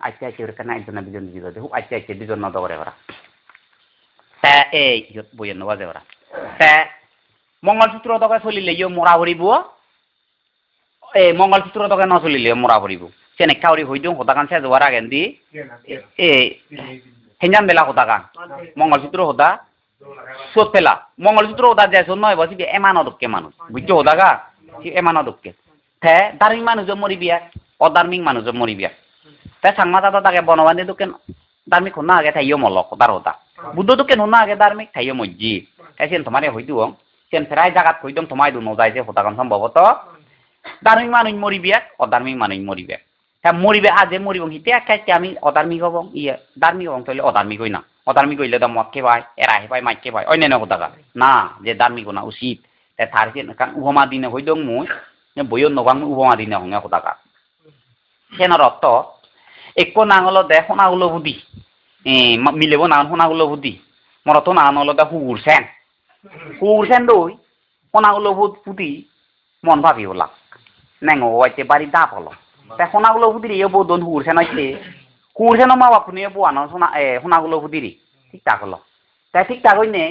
আচ্ছা আচ্ছা কেন একজন দুজন দিব দেখো আচ্ছা আচ্ছা দুজন নদরে ওরা তা ইয়ত বইয়ের নবা যে ওরা তা মঙ্গলসূত্র দগা চলিলে ইউ মরা ভরিব মঙ্গলসূত্র দগা নচলিলে মরা ভরিব চেনে কাউরি হই দিও হতাকান সে যাওয়ার আগে দি হেঞ্জান বেলা হতাকান মঙ্গলসূত্র হতা সোত পেলা মঙ্গলসূত্র হতা যে নয় বসি এমানদকে মানুষ বুঝছো হতাগা এমানদকে তে ধার্মিক মানুষ মরিবিয়া অধার্মিক মানুষ মরিবিয়া তাই সাংমা দাদা তাকে বনবান্ধি তো কেন ধার্মিক হন্না আগে থাইও মলক তার হতা বুদ্ধ তো কেন হন্না আগে ধার্মিক থাইও মজ্জি তাই সেন তোমার হই দিও সেন ফেরাই জাগাত হই দম তোমায় দু নজাই যে হতাকান সম্ভবত ধার্মিক মানুষ মরিবিয়া অধার্মিক মানুষ মরিবিয়া তা মরিবে আজে মরিব হিতে খাইতে আমি অধার্মিক হব ইয়ে ধার্মিক হব তাহলে অধার্মিক হই না অধার্মিক হইলে তো মদ খেবাই এরাহে পাই মাইক খেবাই অন্যান্য হতাকা না যে ধার্মিক না উচিত তাই তার কারণ উপমা দিনে হই দম মুই বইয়ের নবাং উপমা দিনে হঙে হতাকা সেনার অর্থ এক নাঙল দে সোনাগুলো বুদ্ধি মিলেব না সোনাগুলো বুদ্ধি মরতো না হলো দে হুগুরছেন দই সোনাগুলো বুদ্ধি মন ভাবি হলা নেঙ হইতে বাড়ি দাপ হলো তা সোনাগুলো বুদ্ধি এ বদন হুগুরছেন হইতে হুগুরছেন মা বাপুনি বোয়ানো সোনাগুলো বুদ্ধি ঠিক ঠাক হলো তাই ঠিক ঠাক হইনে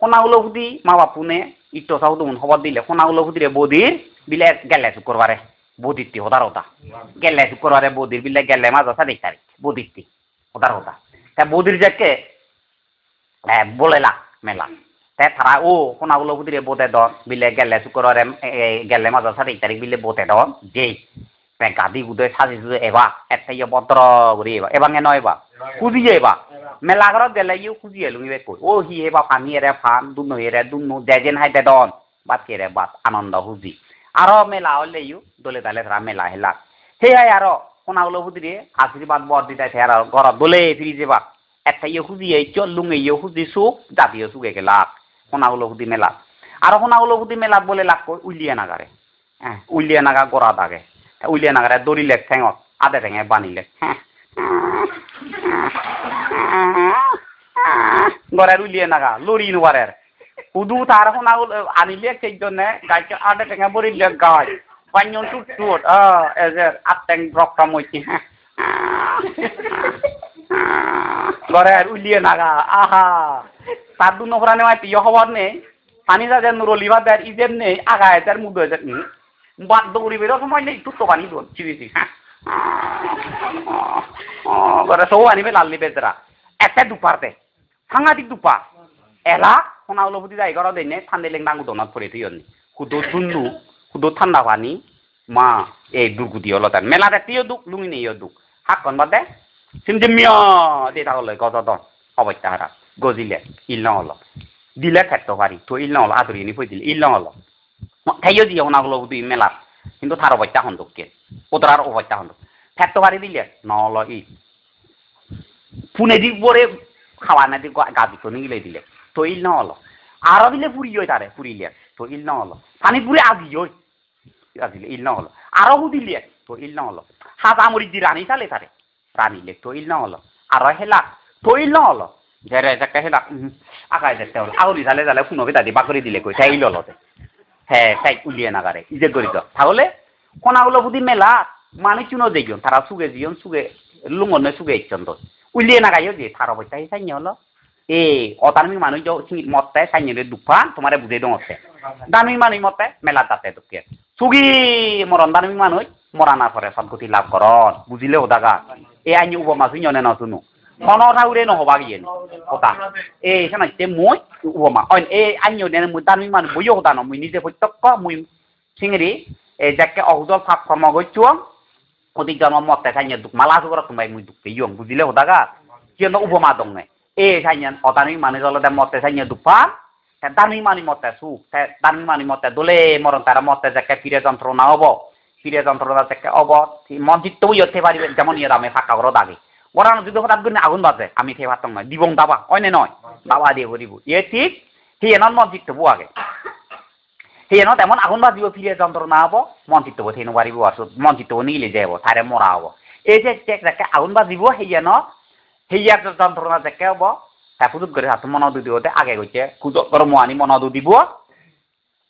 সোনাগুলো বুদ্ধি মা বাপুনে ইটো চাও দুমন খবর দিলে সোনাগুলো বুদ্ধিরে বদির বিলে গেলে শুক্রবারে বদিরটি হতার হতা গেলে শুক্রবারে বদির বিলে গেলে মাঝ 27 তারিখ বদিরটি হতার হতা তা বদির যাকে বলেলা মেলা তে তারা ও সোনাগুলো বুদ্ধিরে বোধে দন বিলে গেলে শুক্রবারে গেলে মাঝ 27 তারিখ বিলে বোধে দন যেই গাদি বুধে সাজি সুজে এবা এটাই ভদ্র করি এবা নয় এবা খুঁজিয়ে এবা মেলা ঘরত গেলে ইউ খুঁজিয়ে লুঙিবে কই ও হি এবা ফানি এরে ফান দুনো এরে দুনো যেজেন হাইতে দন বাদ কেরে বাদ আনন্দ হুজি আরো মেলা হলেইও দলে দালে তারা মেলা হেলা সেই হয় আরো কোনাগুলো হুদিরে আশীর্বাদ বর দিতে আর ঘর দলে ফিরি যাবা একটা ইয়ে হুজি এই চল লুঙে ইয়ে হুজি সুখ জাতীয় সুখে গেলা কোনাগুলো হুদি মেলা আরো কোনাগুলো হুদি মেলা বলে লাগ উলিয়ে নাগারে হ্যাঁ উলিয়ে নাগা গড়া দাগে উলিয়ে নাগারে দড়িলে ঠেঙত আধে ঠেঙে বানিলে হ্যাঁ গড়ের উলিয়ে নাগা লড়ি নোয়ারের উদু তার কোনাগুলো আনিলে সেই জন্য গাইকে আধে ঠেঙে বড়িলে গায় পাঁচজন টুট এজের আটটেং রক্তম হইছে হ্যাঁ গড়ের উলিয়ে নাগা আহা তার দু নফরা নেওয়াই পিয় খবর নেই পানি যা যেন রলিবা দেয় ইজের নেই আগায় তার মুখ হয়ে যাক বাদ দৌড়ি বেরো সময় নেই টুটো পানি দোল চিবিছি হ্যাঁ গড়ে সৌ আনিবে লাল্লি বেজরা একটা দুপারতে সাংঘাতিক দুপা এলা সোনা উলবুতি যাই ঘর দেনে ঠান্ডা লেং নাঙ্গু দনাত পড়ে থইনি হুদো দুন্দু হুদো ঠান্ডা পানি মা এই দুর্গুদি হলো তার মেলা দেখতেও দুঃখ লুঙি নেইও দুঃখ হাক কন বাদে সিমজে মিয়া দে তাহলে কত দন অবস্থা হারা গজিলে ইল হলো দিলে খেত পারি তো ইল হলো আদরি নি ফই দিলে ইল হলো থাইও দিয়ে সোনা উলবুতি মেলা কিন্তু তার অবস্থা হন্দকে ওতরার অবস্থা হন্দ খেত পারি দিলে নহলো ই পুনে দি পরে খাওয়া না দি গাদি তো নিলে দিলে তো ইল নহলো আরো দিলে পুরিও তারে পুরিলে তো ইল নহলো পানি পুরে আজিও আজিলে ইল নহলো আরো দিলে তো ইল নহলো হাত আমরি দি রানী চালে তারে রানীলে তো ইল নহলো আরো হেলা তো ইল নহলো জেরে জাকে হেলা আকাই দেখতে হলো আউলি চালে চালে ফুনবে দাদি বাকরি দিলে কই তাই ললতে হ্যাঁ তাই উলিয়ে নাগারে ইজে করিত তাহলে কোনাগুলো বুদি মেলা মানুষ চুনো দেখিও তারা সুগে জিয়ন সুগে লুঙ্গনে সুগে ইচ্ছন্দ উলিয়ে নাগাইও যে তার অবস্থা এই সাইনি হলো এ অতার্মিক মানুষ মতে সাইনি দুঃখা তোমারে বুঝে দং আছে দার্মিক মানুষ মতে মেলা তাতে দুঃখে সুগি মরণ দার্মিক মানুষ মরা না করে সদ্গতি লাভ করন বুঝিলে ওদাগা এ আইনি উপমা শুনে না শুনো মনৰ ঠাউৰে নহবা গিয়ে কথা এই শনাইতে মই উপমা অইন এই আইনিও দেন মই দার্মিক মানুষ বইও কথা ন মই নিজে প্রত্যক্ষ মই সিংরি এই যাকে অহুদল ফাঁক কর্ম গৈছো অধিক জন্ম মতে সাইনি দুঃখ মালা সুগর তোমায় মই দুঃখ ইয়ং বুঝিলে ওদাগা কিয়নো উপমা দং নাই এই সাইনি অদার্মিক মানুষ হলদে মতে সাইনি দুঃখা দার্মিক মানুষ মতে সুখ দার্মিক মানুষ মতে দোলে মরণ তারা মতে যাকে ফিরে যন্ত্রণা হব ফিরে যন্ত্রণা যাকে হব মন চিত্ত ইয়তে পারিবে যেমন ইয়ে আমি ফাঁকা ঘর দাগে ওরা যদি হঠাৎ করে আগুন বাজে আমি খেয়ে পারতাম নয় দিবং দাবা অনে নয় দাবা দিয়ে করিব এ ঠিক হিয়েনত মন চিত্তবো আগে হিয়েনত এমন আগুন বাজিব ফিরে যন্ত্রণা হব মন চিত্তবো থেন পারিব আর মন চিত্তবো নিলে যাব তারে মরা হব এই যে যাকে আগুন বাজিব হিয়েনত হিয়ার যন্ত্রণা যাকে হব হ্যাঁ সুযোগ করে হাত মনদু দিওতে আগে গৈছে সুযোগ করে মোয়ানি মনদু দিব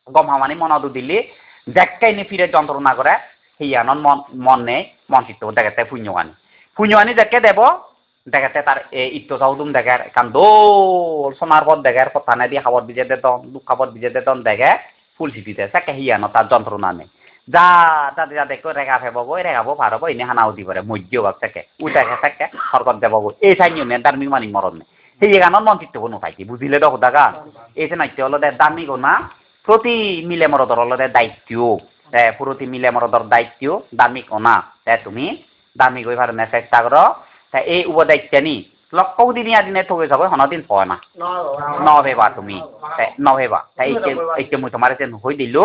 গম হামানি মনদু দিলে যাকে নি ফিরে যন্ত্রণা করে হিয়ানত মন নেই মন চিত্তবো দেখাতে পুণ্যৱানি পুণ্যৱানি যাকে দেব দেখাতে তার ইত্য চাউদুম দেখার কান দোল সোনার পর দেখার কথা না দিয়ে খাবার বিজে দেতন দুঃখ খাবার বিজে দেতন দেখে ফুল ছিটিতে চাকে হিয়ানো তার যন্ত্রণা নেই যা যাতে যাতে রেখা ফেব গই রেখাবো পারব এনে হানাও দিব মধ্য ভাগ থাকে উঠাকে থাকে সরকত দেব গই এই চাই নিয়ে দার্মিক মানি মরণ নেই সেই গানত মন চিত্ত কোনো পাইছি বুঝিলে তো দাগা এই যে নাট্য হলো দার্মিক না প্রতি মিলে মরদর হলো দায়িত্ব প্রতি মিলে মরদর দায়িত্ব দার্মিক না তুমি দার্মিক ওইভাবে চেষ্টা করো এই উপদায়িত্ব নি লক্ষ্য দিনিয়া দিনে থকে যাব হনদিন পয় না নভেবা তুমি নভেবা এইকে মই তোমার যে হই দিলো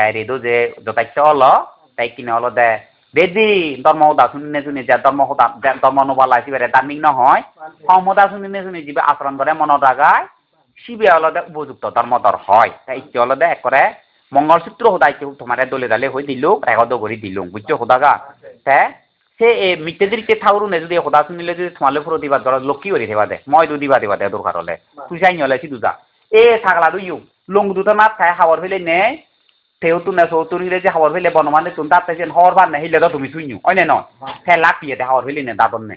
রেদো যে যথার্থ হলো তাই কিনে হলো দে বেদি ধর্মহদা শুনে শুনে যে ধর্ম নবালা সিবারে দার্মিক নহয় সমদা শুনে শুনে যিবে আচরণ করে মন রাগায় শিবে হলো দে উপযুক্ত ধর্মদর হয় তাই হলো দে একরে মঙ্গলসূত্র হোদাইতে তোমার দলে দালে হই দিল রেগদ করে দিল বুঝছো হোদাগা সে মিটে দিতে থাউরু নে যদি হোদা শুনিলে যদি তোমালে প্রতিবাদ করা লক্ষ্মী করে দেবা দে মই দুদি বা দেবা দে দরকার হলে তুই চাই হলে সিধু যা এ থাকলা দুইও লং দুটো না খাই হাওয়ার ফেলে নে তেউতু না সৌতুর হিলে যে হাওয়ার ফেলে বনমানে তুন তাতে যেন হওয়ার বার না হিলে তো তুমি শুনিও অনে নয় সে লাপিয়ে দে হাওয়ার ফেলে নে দাদন নে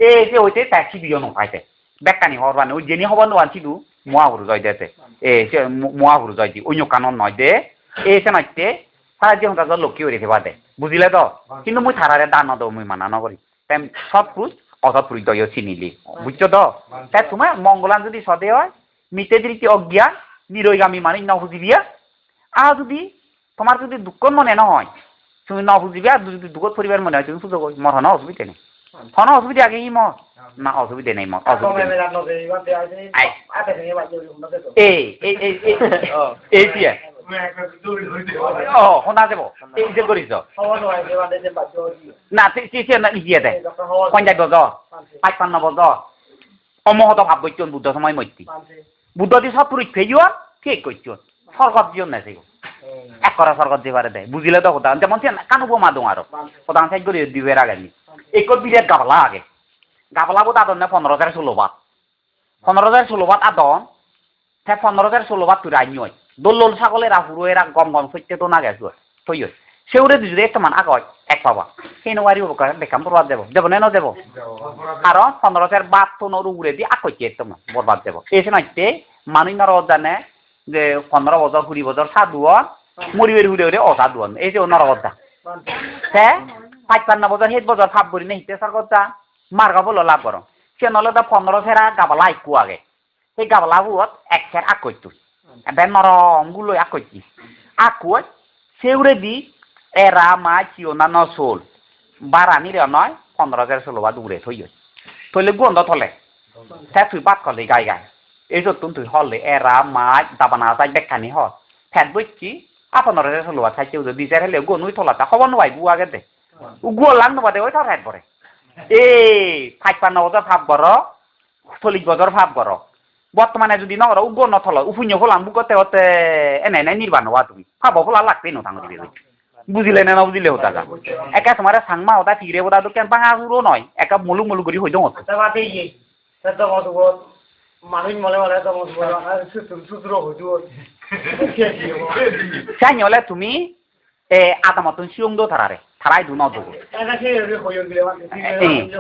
এ যে হইতে ট্যাক্সি দিও নখাইতে বেকানি হওয়ার বার ওই জেনি হবার নোয়ান সিধু মোয়াহুরু জয় দেতে এ সে মোয়াহুরু জয় দি অন্য কানন নয় দে এ সে নয়তে সারা যে হতা লক্ষ্মী করে দেবা দে বুঝিলে তো কিন্তু মুই থারারে দান দো মুই মানা নকরি তাই সব পুরুষ অসৎপুরুষ দয় চিনিলি বুঝছো তো তাই তোমার মঙ্গলান যদি সদে হয় মিতে দৃষ্টি অজ্ঞান নিরৈগামী মানে ন বুঝিবিয়া আর যদি তোমার যদি দুঃখ মনে নহয় তুমি ন বুঝিবি আর যদি দুঃখ পরিবার মনে হয় তুমি সুযোগ মর হন অসুবিধা নেই হন অসুবিধা আগে ই মর না অসুবিধা নেই মর অসুবিধা এই শুনা যাব এই যে করিস না ইয়ে দেয় 50 বছর 55 বছর অমহত ভাব করছেন বুদ্ধ সময় মধ্যে বুদ্ধ দিয়ে সব পরীক্ষা দিও ঠিক করছেন সরকার দিও না সেগুলো এক করা সরকার দিয়ে পারে দেয় বুঝলে তো কথা যেমন কানুবো মাদুম আরো প্রধান সাইড করে দিবে আগে এক বিরাট গাবলা আগে গাবলাবো আদন না 15,000 16 বাত 15,000 বাত আদন হ্যাঁ 15,000 বাত তুই আইনি হয় দোল ছাগলের আহুরো এরা গম গম সত্যি তো না গেছে থই সেউরে যদি একটা মান আগয় এক পাবা সেই নোয়ারি দেখাম বরবাদ যাব যাব না যাব কারণ 15,000 বাত তো নর উড়ে দিয়ে আকইছে একটা বরবাদ যাব এসে নাইতে মানুষ নর জানে যে 15 বছর 20 বছর সাধুয়ান মরিবের হুড়ে হুড়ে অসাধুয়ান এই যে নরবদ্ধা হ্যাঁ 55 বছর 7 বছর ভাব করি নেই তেসার কথা মার্গা বলো লাভ করো সে নলে তো 15 ফেরা গাবলা আইকু আগে সেই গাবলা হুয়ত এক ফের আকইতু এবার নরম গুলো আকইছি akuat seuredi era macio na no sol barani re noi 15,000 ba dure thoi tole gondo thole ta thui bat ko le gai gai ei jo tun thui hol le era ma dabana sai bekkani ho phet buchi 15,000 ba thai cheu di zer hele go nui thola ta khobon wai bu age de ugo lang no ba de oi thar het bore e 55 বছর ভাব করো 40 বছর ভাব করো বর্তমানে যদি নগর উগ্র নথল উফুন্য হলাম বুকতে হতে এনে এনে নির্বাণ হওয়া তুমি খাবো ফলা লাগবে নো থাঙ্গ দিবে বুঝিলে না বুঝিলে হতা গা একা তোমার সাংমা হতা ফিরে হতা তো কেন বাঙা হুরো নয় একা মুলু মুলু করি হইতো হতো তাবাতে ইয়ে সেটা কত বড় মানুষ মলে মলে তো মত বড় আর সুত্র হইতো সাইন হলে তুমি আদা মতন সিয়ং দো থারারে থারাই দু নদো এটা কি হইন গিলে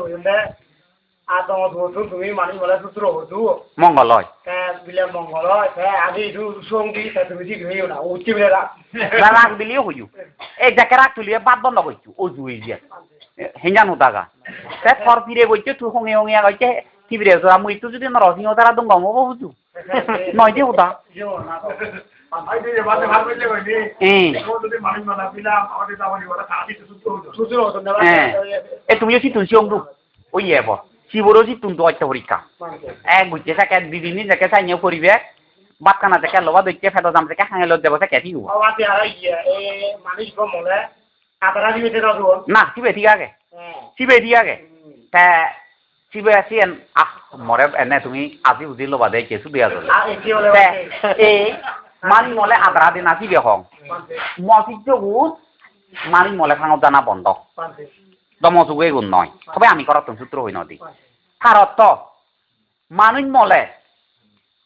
হইন দে আদম ধরতো তুমি মানুষ বলে সূত্র হতো মঙ্গল হয় বিলে মঙ্গল হয় আগে একটু সঙ্গী তুমি ঠিক হইও না উচ্চ বিলে রাগ দিলেও হইও এই যাকে রাগ তুলিয়ে বাদ বন্ধ করছো ও জুই যে হেঞ্জান হতাগা তে থর ফিরে বইছে তুই হঙে হঙে গইছে কি বিরে তোরা মুই তো যদি নরসিংহ তারা দঙ্গ মব বুঝু নয় যে হতা তুমিও কি তুলসী অংদু ওই এব শিবরও si tuntu একটা পরীক্ষা গুজে থাকে দিদিনি যাকে সাইনিও করিবে বাতকানা থেকে লবা দইতে ফেটো জাম থেকে হাঙ্গে লজ যাব থেকে কি হবো আওয়াতে আর মানুষ বলে আতারা দিতে দাও না সিবে ঠিক আগে সিবে ঠিক আগে তা সিবে আসিয়েন মরে এনে তুমি আজি বুঝি লবা দে কেসু দিয়া চলে এই মানি মলে আতারা দিন আসিবে হং মসিজ গুণ মানি মলে খাঙত জানা বন্ধ দমজুগে গুণ নয় তবে আমি করতন সূত্র হই নদী ভারত মানুষ মলে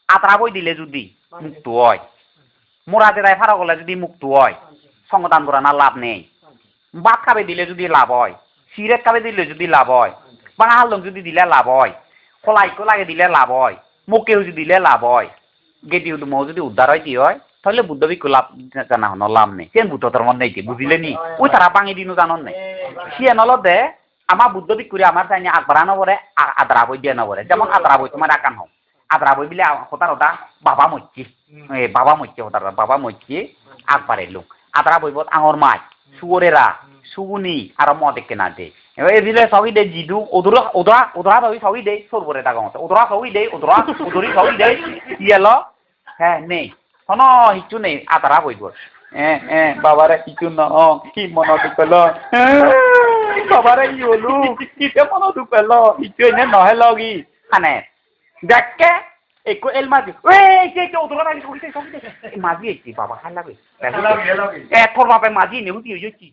আতরা বই দিলে যদি মুক্ত হয় মোরাজে রায় ফারা গলে যদি মুক্ত হয় সংগদান করা না লাভ নেই বাদ খাবে দিলে যদি লাভ হয় সিরেট খাবে দিলে যদি লাভ হয় বাঙা হালদং যদি দিলে লাভ হয় খোলাইকো লাগে দিলে লাভ হয় মুখে যদি দিলে লাভ হয় গেটি মৌ যদি উদ্ধার হয় কি হয় তাহলে বুদ্ধ বিক্ষু লাভ জানা হন লাভ নেই কেন বুদ্ধ ধর্ম নেই বুঝিলে নি ওই তারা বাঙি দিনও জানন নেই সিয়ে নল দে আমার বুদ্ধ বিক্ষুরে আমার চাইনি আগবাড়া নবরে আদ্রা বই দিয়ে নবরে যেমন আদ্রা বই তোমার আকান হোক আদ্রা বই বিলে হতার হতা বাবা মচ্ছি বাবা মচ্ছি হতার বাবা মচ্ছি আগবাড়ে লোক আদ্রা বইবত আঙর মাছ সুগরেরা সুগুনি আর মদ কেনা দে এবার এদিলে সবই দে জিদু ওদরা ওদরা ওদরা সবই সবই দে সরবরে টাকা মতো ওদরা সবই দে ওদরা ওদরি সবই দে ইয়েলো হ্যাঁ নেই হন হিচু নেই আদ্রা বইব বাবারে কিছু ন কি মন দুপেল বাবারে ই হলু কিসে মন দুপেল ইটো এনে নহে লগি খানে দেখকে একো এল মাঝি কে ওদরা লাগি সবই সবই মাঝি একটি বাবা খাই লাগবে তোর বাপে মাঝি নেই বুঝি হইছি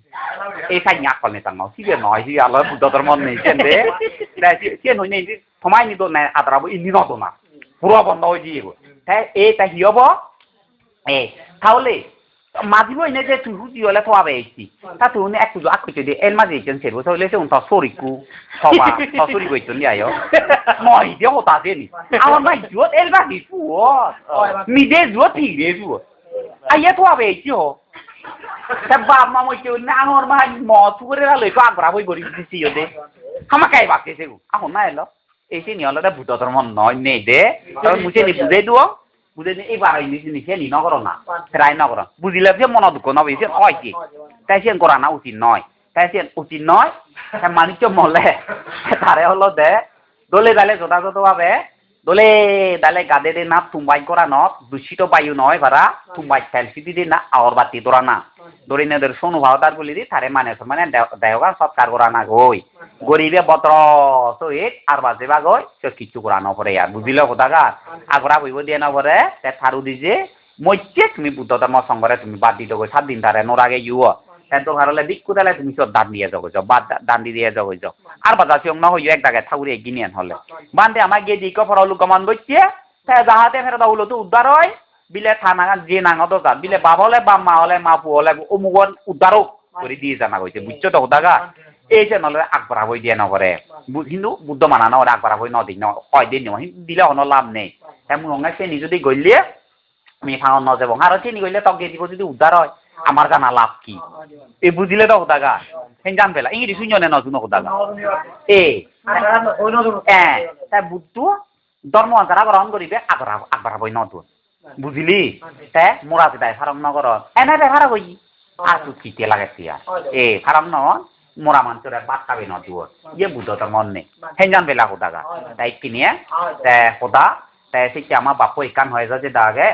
এই সাই না কল নেতা নাও সিবে নয় সি আল্লাহ বুদ্ধ ধর্ম নেই কেন্দে সে নই নেই সমাই নি তো না আদ্রাবো ইনি নতো না পুরো বন্ধ হয়ে যাইব হ্যাঁ এটা হিয়ব তাহলে মাঝিব এনে যে তুই হুজি হলে থাবে এসছি তা তুই একটু আকৃতি দিয়ে এর মাঝে একজন সেরবো তাহলে সে উন্তা সরিকু সবা সরি বইতো নি আয় নয় দিয়ে হতা দেনি আমার ভাই জুত এর বাকি ফুয় নিজে জুত ফিরে জুয় আইয়া থাবে এসছি হো তা বাপ মা মইতে না আমার ভাই মত করে লই তো আগরা বই গরি দিছি দে আমাকে বাকি সেগু এখন না এলো এসে নি হলে ভূত ধর্ম নয় নেই দে তবে মুছে নি বুঝাই দিও বুঝে এইবার নিচে নি নগর না প্রায় নগর বুঝিলে যে মন দুঃখ নবে সে হয় কি তাই সে করা না উচিত নয় তাই সে উচিত নয় মানুষ মলে তারে হলো দে দলে দালে যথাযথভাবে দলে দালে গাদে দে না তুমবাই করা ন দূষিত বায়ু নয় ভাড়া তুমবাই সেলফি দি না আওয়ার বাতি তোরা না দরিনেদের সোনু ভাওদার বলি দি তারে মানে দেওগা সৎকার করা না গই গরিবে বত্র সহিত আর বাজে বাগই সে কিছু করা ন পরে আর বুঝিল কোথাগা আগরা বইব দিয়ে না পরে তে থারু দি যে মইছে তুমি বুদ্ধ ধর্ম সঙ্গরে তুমি বাদ দিতে গই 7 দিন তারে নোরাগে ইউ তো ভারলে বিক্ষু তাহলে তুমি সব দান দিয়ে যাবো যাও বাদ দান দিয়ে যাবো যাও আর বাজা সিং না হইও এক জায়গায় ঠাকুরে গিনিয়ান হলে বান্দে আমার গিয়ে দিকে ফরালু কমান বইছে যাহাতে ফেরা দাউলো তো উদ্ধার হয় বিলে থানা যে নাঙা তো যা বিলে বাপ হলে বা মা হলে মা পু হলে অমুগন উদ্ধারও করে দিয়ে জানা হয়েছে বুঝছো তো দাগা এই যে নলে আগবঢ়া হয়ে দিয়ে নকরে কিন্তু বুদ্ধ মানা না ওরা আগবঢ়া হয়ে নদিন কয় দিন দিলে অন্য লাভ নেই তেমন অঙ্গাই চেনি যদি গলিয়ে আমি ফাঙন ন যাব আর চেনি গলিয়ে তক দিয়ে দিব যদি উদ্ধার হয় আমার জানা লাভ কি এই বুঝিলে তো দাগা হেন জান পেলা ইংরেজি শুনিও না নতুন দাগা তাই বুদ্ধ ধর্ম যারা গ্রহণ করিবে আগবঢ়া বই নতুন বুঝলি তে মোরা যেটাই ফার্ম নগর এনে দেখা কই আসু কিতে লাগাইছি ফার্ম ন মোরা মানুষের বাদ খাবে ন দুয়ার ইয়ে বুদ্ধ ধর্ম নেই হেন জান পেলা দাগা তাই কিনিয়ে তে সদা তাই সে আমার বাপ একান হয়ে যাচ্ছে দাগে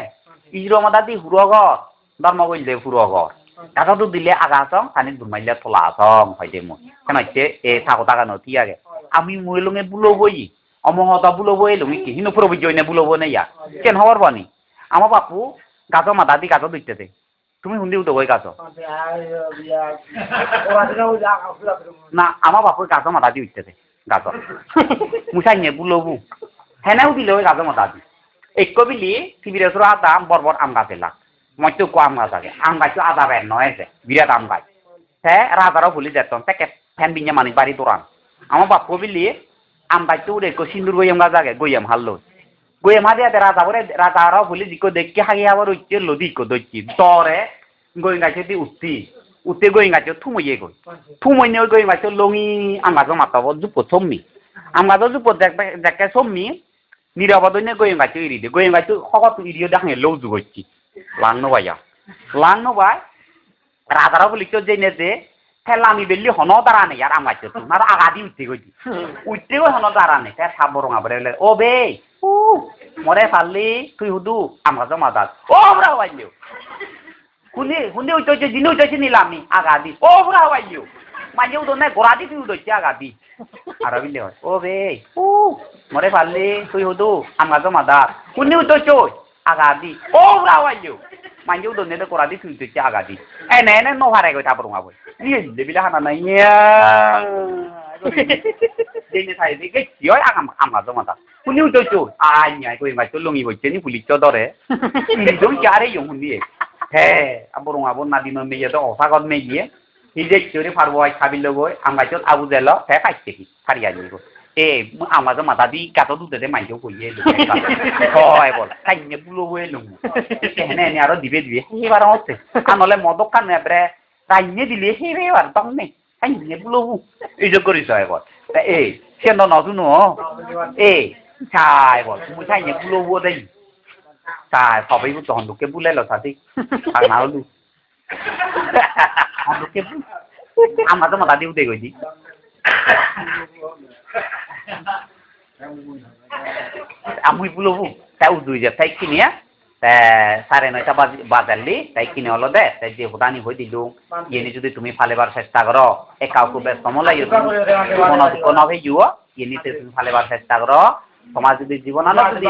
ইজরো মাদা দি হুরগর ধর্ম কইলে হুরগর টাকাটো দিলে আগা আছং পানি দুমাইলে তোলা আছং হয়দে মই কেন হচ্ছে এ থাকো টাকা নতি আগে আমি মই লঙে বুলো বই অমহতা বুলো বই লঙি কি হিনো পুরো বুঝই না বুলো বনে ইয়া কেন হওয়ার বানি আমার বাপু গাছ মাথা দি গাছ দিতেছে তুমি হুন্দি উঠো ওই গাছ না আমার বাপু গাছ মাথা দি উঠতেছে গাছ মুসাই নে বুলো বু হেনাও দিলে ওই গাছ মাথা দি এক বিলি শিবিরে সুরা দাম বরবর আম গাছে লাগ মইতো কো আম গাছ আগে আম গাছ আদা বেন নয় যে বিরাট আম গাছ হ্যাঁ রাজারাও বলি যেতাম তাকে ফ্যান বিঞ্জা মানি বাড়ি তোরান আমার বাপু বিলি আম গাছ উড়ে কো সিন্দুর গইয়াম গাছ আগে গইয়াম হারলো গইয়াম হাদিয়া রাজা বলে রাজারাও বলি জিকো দেখি হাগি আবার উঠছে লদি কো দইছি তরে গই গাছে দি উঠতে গই গাছে থুমইয়ে গই থুমইনে গই গাছে লঙি আম গাছ মাতাবো জুপো সম্মি আম গাছ জুপো দেখে সম্মি নিরাপদনে গই গাছে ইরি দে গই গাছে খগত ইরিও দেখে লৌ জুগইছি লাংনো বাই রাজারাও বলি কেউ জেনে যে খেলা আমি বেলি হন দাঁড়া নেই আর আমার তোমার আগাদি উঠতে গই হন দাঁড়া নেই সাপ বরঙা বলে ও বে মরে পারলি তুই হুদু আমার জমা দাস ও আমরা হওয়াইলেও হুন্দি উঠছে জিনি উঠেছি নিলাম আমি আগাদি ও আমরা হওয়াইলেও মাঝে উঠো না গোড়া দি তুই উঠছি আগাদি আর বিলে হয় ও বে মরে পারলি তুই হুদু আমার জমা Das হুন্দি উঠছ agadi oh rawayo manju do ne ko radi tu tu agadi ene no hare ko ta burunga boy ni de bila hana na nya de ni thai de ke yo am do mata kuni u to anya ko ma to longi boy ni puli cho do re ni do yare yung ni he aburunga bon na dino me yedo osa gon me ye hide chori farbo ai khabilo boy am ga chot abu delo he paite ki phari ani ko আমার মা দাদি কাটো দুধে দে মাইও কইয়ে হয় বল তাই নে বুলো বই লুম কেনে নে আরো দিবে এইবার হচ্ছে আনলে মদক কান নেবরে রাইনে দিলে হেবে আর তং নে তাই নে বুলো এই যে করিস হয় বল তা এই কেন নতুন ছাই বল মুই তাই নে বুলো বো দেই ছাই সবাই তো হন্দুকে বুলাইলো সাথী আর না হলু হন্দুকে আমার মা দাদি উদে কইছি আমি বলবো তাই উদুই যা তাই কিনিয়া সাড়ে 9টা বাজালি তাই কিনে হলো দে তাই যে হুদানি হই দিলু ইনি যদি তুমি ফালেবার চেষ্টা করো একাউকে ব্যস্ত মলাই কোনো হইও ইনিতে তুমি ফালেবার চেষ্টা করো তোমার যদি জীবন আলো যদি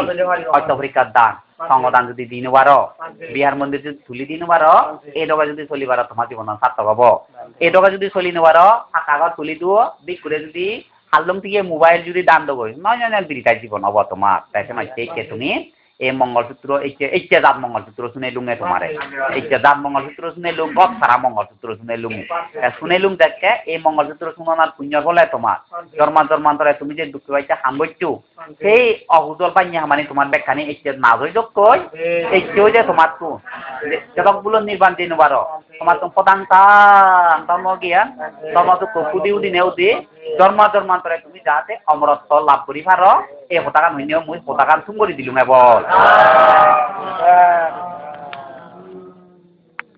হয়তো পরীক্ষার দান সংগদান যদি দিন পারো বিহার মন্দির যদি তুলি দিন পারো এই ডগা যদি চলি পারো তোমার জীবন সার্থক হবো এই ডগা যদি চলি নেপারো কাগজ তুলি দিও বিক করে যদি হালদম থেকে মোবাইল যদি দান দেবো নয় বিরিতাই জীবন হবো তোমার তাই সময় তুমি এই মঙ্গলসূত্র এইটা জাত মঙ্গলসূত্র শুনে লুঙে তোমারে এইটা জাত মঙ্গলসূত্র শুনে লুম গপ সারা মঙ্গলসূত্র শুনে লুম দেখে এই মঙ্গলসূত্র শুনার পুণ্যর ফলে তোমার জন্মান্তরে তুমি যে দুঃখ পাইতে হামবইছু সেই অহুদল পাইনি হামানি তোমার ব্যাখ্যানি এইটা না হই যোগ কই এইটাও যে তোমার তো যতগুলো নির্বাণ দিন পারো তোমার তো পদান্তান জ্ঞান তোমার তো কুদি উদি নেও দি জন্মান্তরে তুমি যাতে অমরত্ব লাভ করি পারো এই পতাকা নইনেও মুই পতাকা চুম করে দিলুম বল